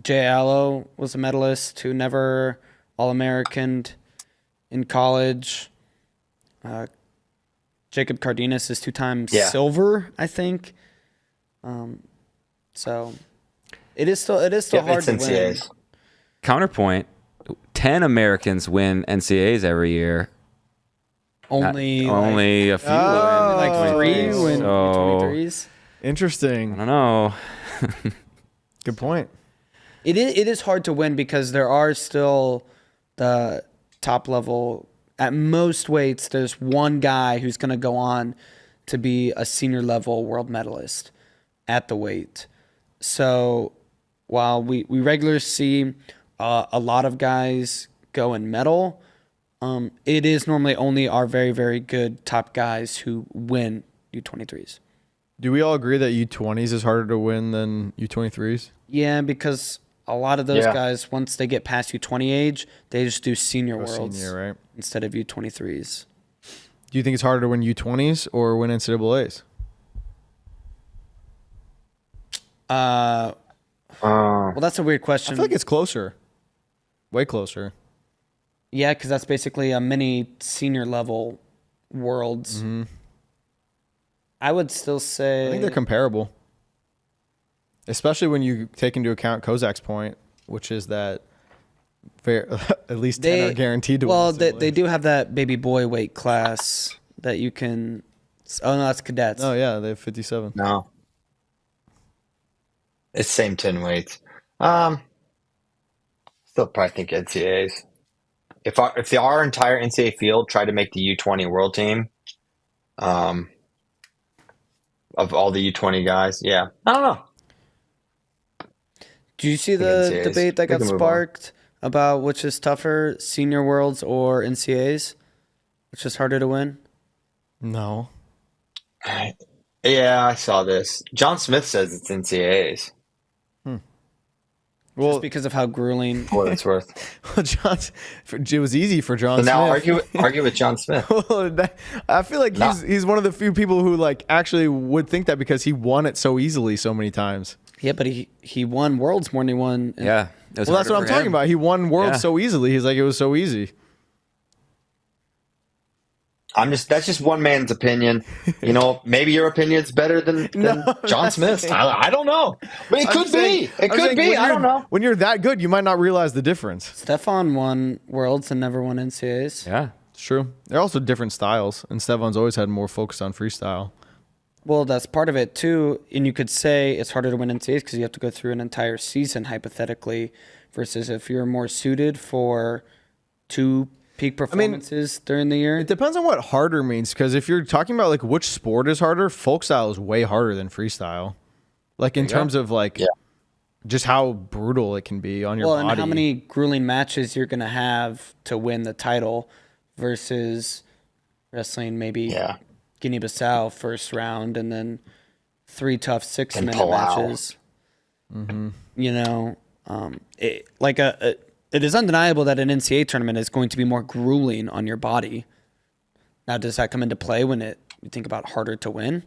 Jay Allo was a medalist who never All-Americaned in college. Jacob Cardenas is 2-time silver, I think. So it is still hard to win. Counterpoint: 10 Americans win NCAAs every year. Only a few. like 3 23s. win So, U23s. Interesting. I don't know. Good point. It is hard to win because there are still the top level. At most weights, there's one guy who's going to go on to be a senior level world medalist at the weight. So while we regularly see a lot of guys go and medal, it is normally only our very, very good top guys who win U23s. Do we all agree that U20s is harder to win than U23s? Yeah, because a lot of those guys, once they get past U20 age, they just do senior worlds Right? instead of U23s. Do you think it's harder to win U20s or win NCAAs? Well, that's a weird question. I feel like it's closer. Way closer. Yeah, because that's basically a mini senior level worlds. I would still say... I think they're comparable. Especially when you take into account Kozak's point, which is that at least 10 are guaranteed to win. Well, they do have that baby boy weight class that you can... Oh, no, that's cadets. Oh, yeah, they have 57. No. It's same 10 weights. Still probably think NCAAs. If our entire NCAA field tried to make the U20 world team, of all the U20 guys, I don't know. Do you see the debate that got sparked about which is tougher, senior worlds or NCAAs? Which is harder to win? No. Yeah, I saw this. John Smith says it's NCAAs. Well, just because of how grueling. For what it's worth. Well, it was easy for John So Smith. now argue with John Smith. I feel like he's one of the few people who like actually would think that because he won it so easily so many times. Yeah, but he won worlds more than he won. Yeah. Well, that's what I'm talking about. He won worlds so easily. He's like, it was so easy. That's just one man's opinion. You know, maybe your opinion's better than John Smith's. I don't know. But it could be. It could be. I don't know. When you're that good, you might not realize the difference. Stefan won worlds and never won NCAAs. Yeah. It's true. They're also different styles, and Stefan's always had more focus on freestyle. Well, that's part of it too. And you could say it's harder to win NCAAs because you have to go through an entire season hypothetically, versus if you're more suited for 2 peak performances during the year. It depends on what harder means, because if you're talking about like which sport is harder, folk style is way harder than freestyle. Like in terms of like just how brutal it can be on your body. And how many grueling matches you're going to have to win the title versus wrestling maybe Guinea-Bissau first round and then 3 tough 6-minute matches. You know, it is undeniable that an NCAA tournament is going to be more grueling on your body. Now, does that come into play when you think about harder to win?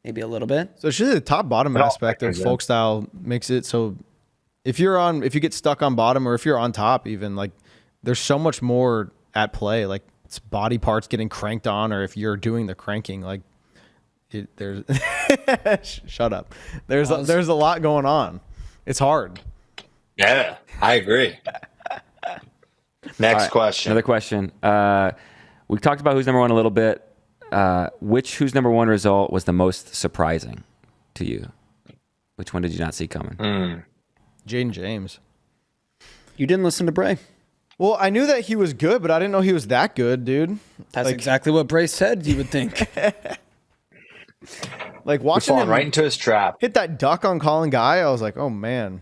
Maybe a little bit. So it's just the top-bottom aspect of folk style makes it so if you get stuck on bottom or if you're on top even, like there's so much more at play. Like it's body parts getting cranked on, or if you're doing the cranking, like there's shut up. There's a lot going on. It's hard. Yeah, I agree. Next question. Another question. We talked about who's number one a little bit. Who's number one result was the most surprising to you? Which one did you not see coming? Jaden James. You didn't listen to Bray. Well, I knew that he was good, but I didn't know he was that good, dude. That's exactly what Bray said, you would think. Like watching him right into his trap. Hit that duck on Colin Guy, I was like, oh man.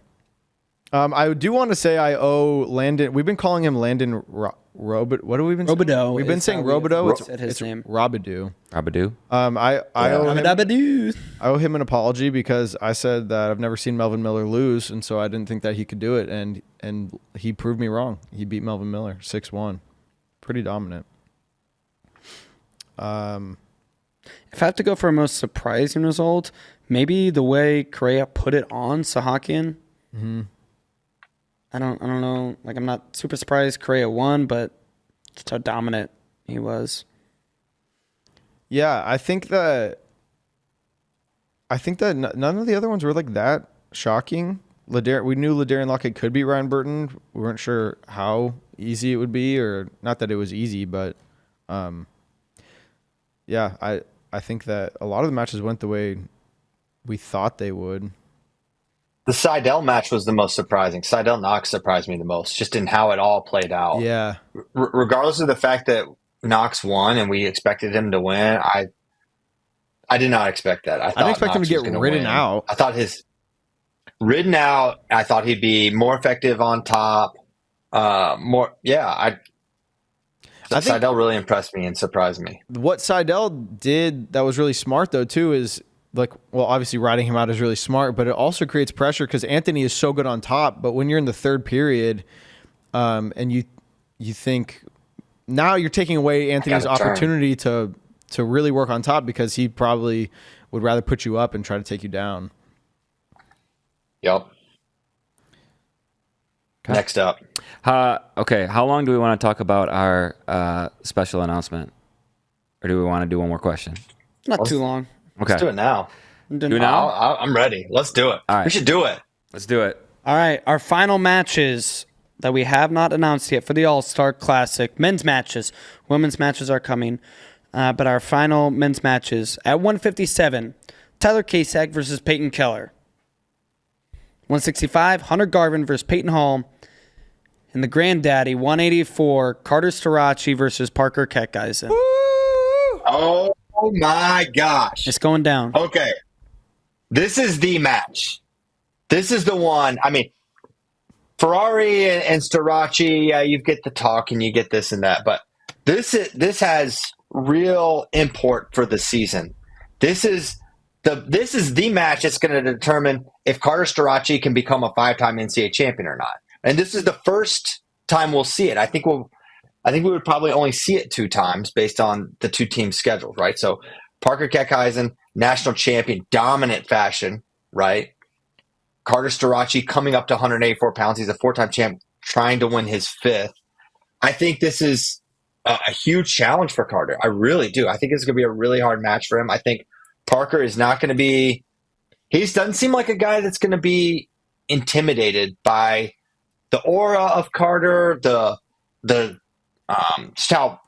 I do want to say I owe Landon. We've been calling him Landon What have we been Robidoux saying? We've been is saying how we Robidoux. said his name. Robidoux. Rabadoo. I Robidoux. owe him an apology because I said that I've never seen Melvin Miller lose, and so I didn't think that he could do it, and he proved me wrong. He beat Melvin Miller 6-1, pretty dominant. If I have to go for a most surprising result, maybe the way Correa put it on Sahakian. Mm-hmm. I don't know. Like, I'm not super surprised Correa won, but just how dominant he was. Yeah, I think that none of the other ones were like that shocking. We knew Ladarian Lockett could beat Ryan Burton. We weren't sure how easy it would be, or not that it was easy, but yeah, I think that a lot of the matches went the way we thought they would. The Seidel match was the most surprising. Seidel Knox surprised me the most, just in how it all played out. Yeah. Regardless of the fact that Knox won and we expected him to win, I did not expect that. I didn't expect him to get ridden out. I thought ridden out. I thought he'd be more effective on top. I think Seidel really impressed me and surprised me. What Seidel did that was really smart, though, too, is obviously riding him out is really smart, but it also creates pressure because Anthony is so good on top. But when you're in the third period, and you think now you're taking away Anthony's opportunity to really work on top because he probably would rather put you up and try to take you down. Yep. Okay. Next up. Okay. How long do we want to talk about our special announcement? Or do we want to do one more question? Not too long. Okay. Let's do it now. Do it now? I'm ready. Let's do it. All right. We should do it. Let's do it. All right. Our final matches that we have not announced yet for the All-Star Classic. Men's matches. Women's matches are coming. But our final men's matches. At 157, Tyler Kasek versus Peyton Keller. 165, Hunter Garvin versus Peyton Hall. And the granddaddy, 184, Carter Starachi versus Parker Keckheisen. Oh my gosh. It's going down. Okay. This is the match. This is the one. I mean, Ferrari and Starachi, you get the talk and you get this and that, but this has real import for the season. This is the match that's going to determine if Carter Starachi can become a 5-time NCAA champion or not. And this is the first time we'll see it. I think we would probably only see it 2 times based on the 2 teams' schedules, right? So Parker Keckheisen, national champion, dominant fashion, right? Carter Starachi coming up to 184 pounds. He's a 4-time champ, trying to win his 5th. I think this is a huge challenge for Carter. I really do. I think it's going to be a really hard match for him. I think Parker is not going to be – he doesn't seem like a guy that's going to be intimidated by the aura of Carter, just how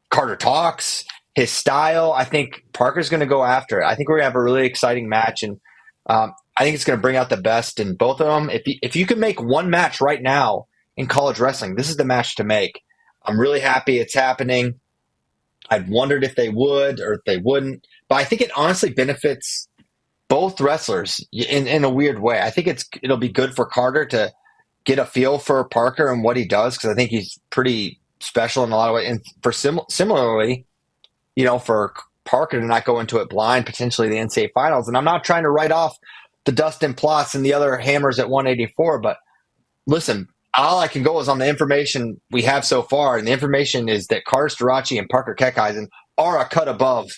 Carter talks, his style. I think Parker's going to go after it. I think we're going to have a really exciting match, and I think it's going to bring out the best in both of them. If you can make one match right now in college wrestling, this is the match to make. I'm really happy it's happening. I'd wondered if they would or if they wouldn't, but I think it honestly benefits both wrestlers in a weird way. I think it'll be good for Carter to get a feel for Parker and what he does, because I think he's pretty special in a lot of ways. And for similarly, for Parker to not go into it blind, potentially the NCAA finals. And I'm not trying to write off the Dustin Plots and the other hammers at 184, but listen, all I can go is on the information we have so far, and the information is that Carter Starachi and Parker Keckheisen are a cut above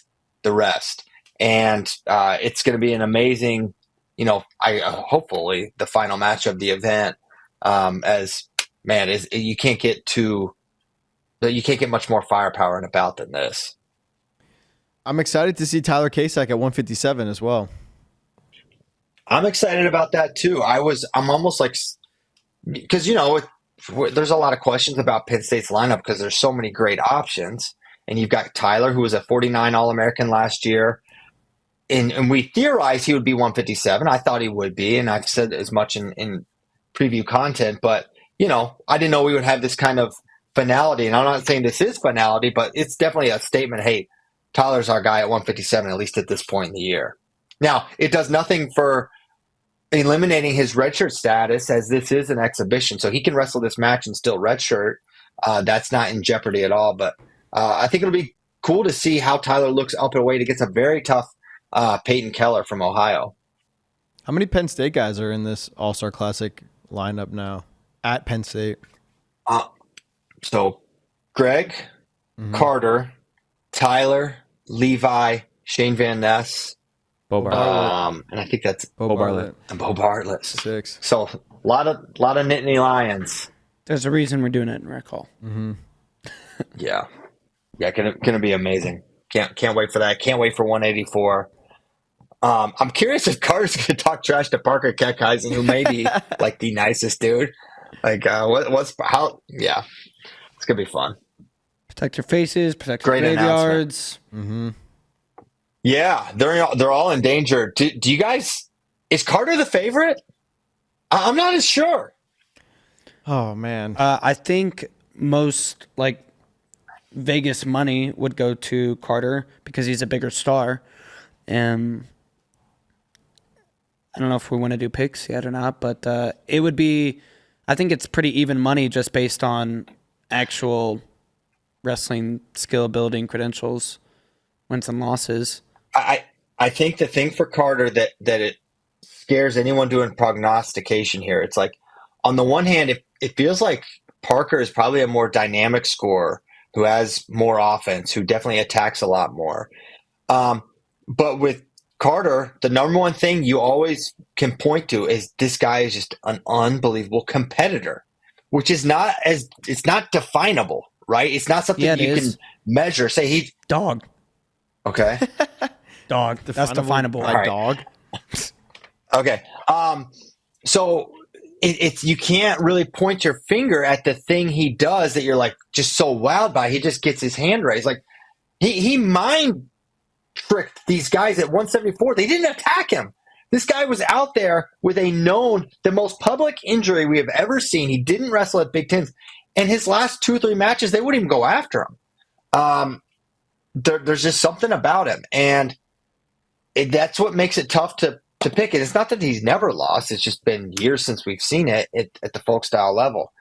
the rest. And it's going to be an amazing, hopefully the final match of the event. You can't get much more firepower in a bout than this. I'm excited to see Tyler Kasek at 157 as well. I'm excited about that too. I'm almost like, because there's a lot of questions about Penn State's lineup because there's so many great options, and you've got Tyler, who was a 49 All-American last year. And we theorized he would be 157. I thought he would be, and I've said as much in preview content. But, I didn't know we would have this kind of finality. And I'm not saying this is finality, but it's definitely a statement, hey, Tyler's our guy at 157, at least at this point in the year. Now, it does nothing for eliminating his redshirt status, as this is an exhibition. So he can wrestle this match and still redshirt. that's not in jeopardy at all. But I think it'll be cool to see how Tyler looks up and away against a very tough Peyton Keller from Ohio. How many Penn State guys are in this All-Star Classic lineup now at Penn State? So Greg, Carter, Tyler, Levi, Shane Van Ness, Bo Bartlett. and I think that's Bo Bartlett. and Bo Bartlett. 6. So a lot of Nittany Lions. There's a reason we're doing it in Rec Hall. Yeah, gonna be amazing. Can't wait for that. Can't wait for 184. I'm curious if Carter's gonna talk trash to Parker Keckheisen, who may be like the nicest dude. Like, how? Yeah, it's gonna be fun. Protect your faces, protect Great your graveyards. Yeah, they're all in danger. Do you guys? Is Carter the favorite? I'm not as sure. Oh, man. I think most like Vegas money would go to Carter because he's a bigger star. I don't know if we want to do picks yet or not, but it would be. I think it's pretty even money just based on actual wrestling skill, ability, and credentials, wins and losses. I think the thing for Carter that it scares anyone doing prognostication here. It's like, on the one hand, it feels like Parker is probably a more dynamic scorer who has more offense, who definitely attacks a lot more. But with Carter, the number one thing you always can point to is this guy is just an unbelievable competitor, which is it's not definable, right? It's not something you can measure. Say he's dog. Okay. Dog. That's definable. Like dog. Okay. So it's you can't really point your finger at the thing he does that you're like just so wowed by. He just gets his hand raised. Like he mind tricked these guys at 174. They didn't attack him. This guy was out there with the most public injury we have ever seen. He didn't wrestle at Big Tens. And his last 2 or 3 matches, they wouldn't even go after him. There's just something about him. And that's what makes it tough to pick it. It's not that he's never lost. It's just been years since we've seen it at the folk style level.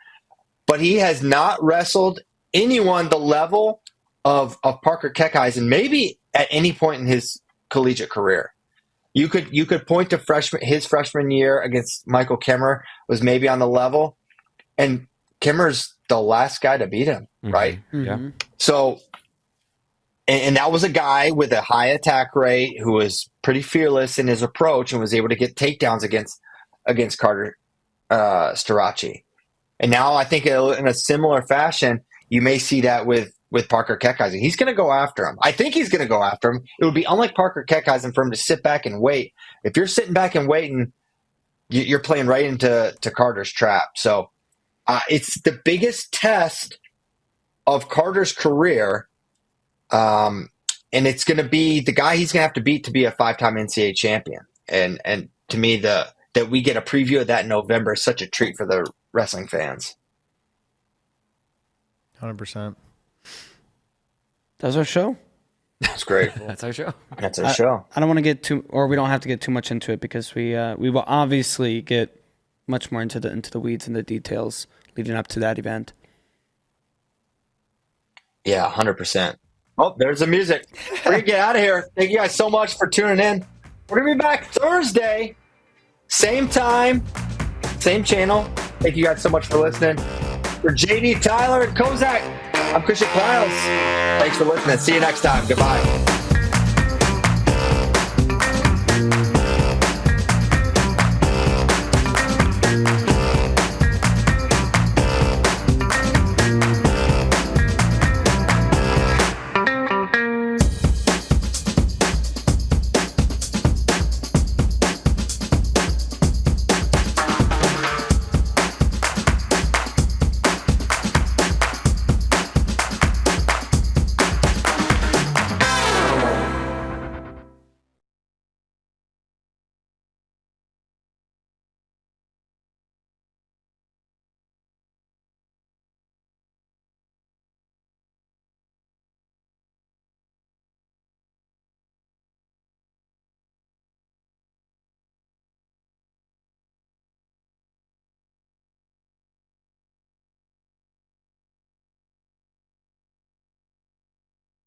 But he has not wrestled anyone the level of Parker Keckheisen, maybe at any point in his collegiate career. You could point to his freshman year against Michael Kimmer was maybe on the level, and Kimmer's the last guy to beat him, right? Yeah. So, and that was a guy with a high attack rate who was pretty fearless in his approach and was able to get takedowns against Carter Starachi. And now I think in a similar fashion, you may see that with Parker Keckheisen. He's going to go after him. I think he's going to go after him. It would be unlike Parker Keckheisen for him to sit back and wait. If you're sitting back and waiting, you're playing right into Carter's trap. So it's the biggest test of Carter's career. And it's going to be the guy he's going to have to beat to be a 5-time NCAA champion. And to me, that we get a preview of that in November is such a treat for the wrestling fans. 100%. That's our show. That's great. That's our show. That's our show. I don't want to we don't have to get too much into it because we will obviously get much more into the weeds and the details leading up to that event. Yeah, 100%. Oh, there's the music. We're going to get out of here. Thank you guys so much for tuning in. We're going to be back Thursday. Same time, same channel. Thank you guys so much for listening. For JD, Tyler, and Kozak, I'm Christian Piles. Thanks for listening. See you next time. Goodbye.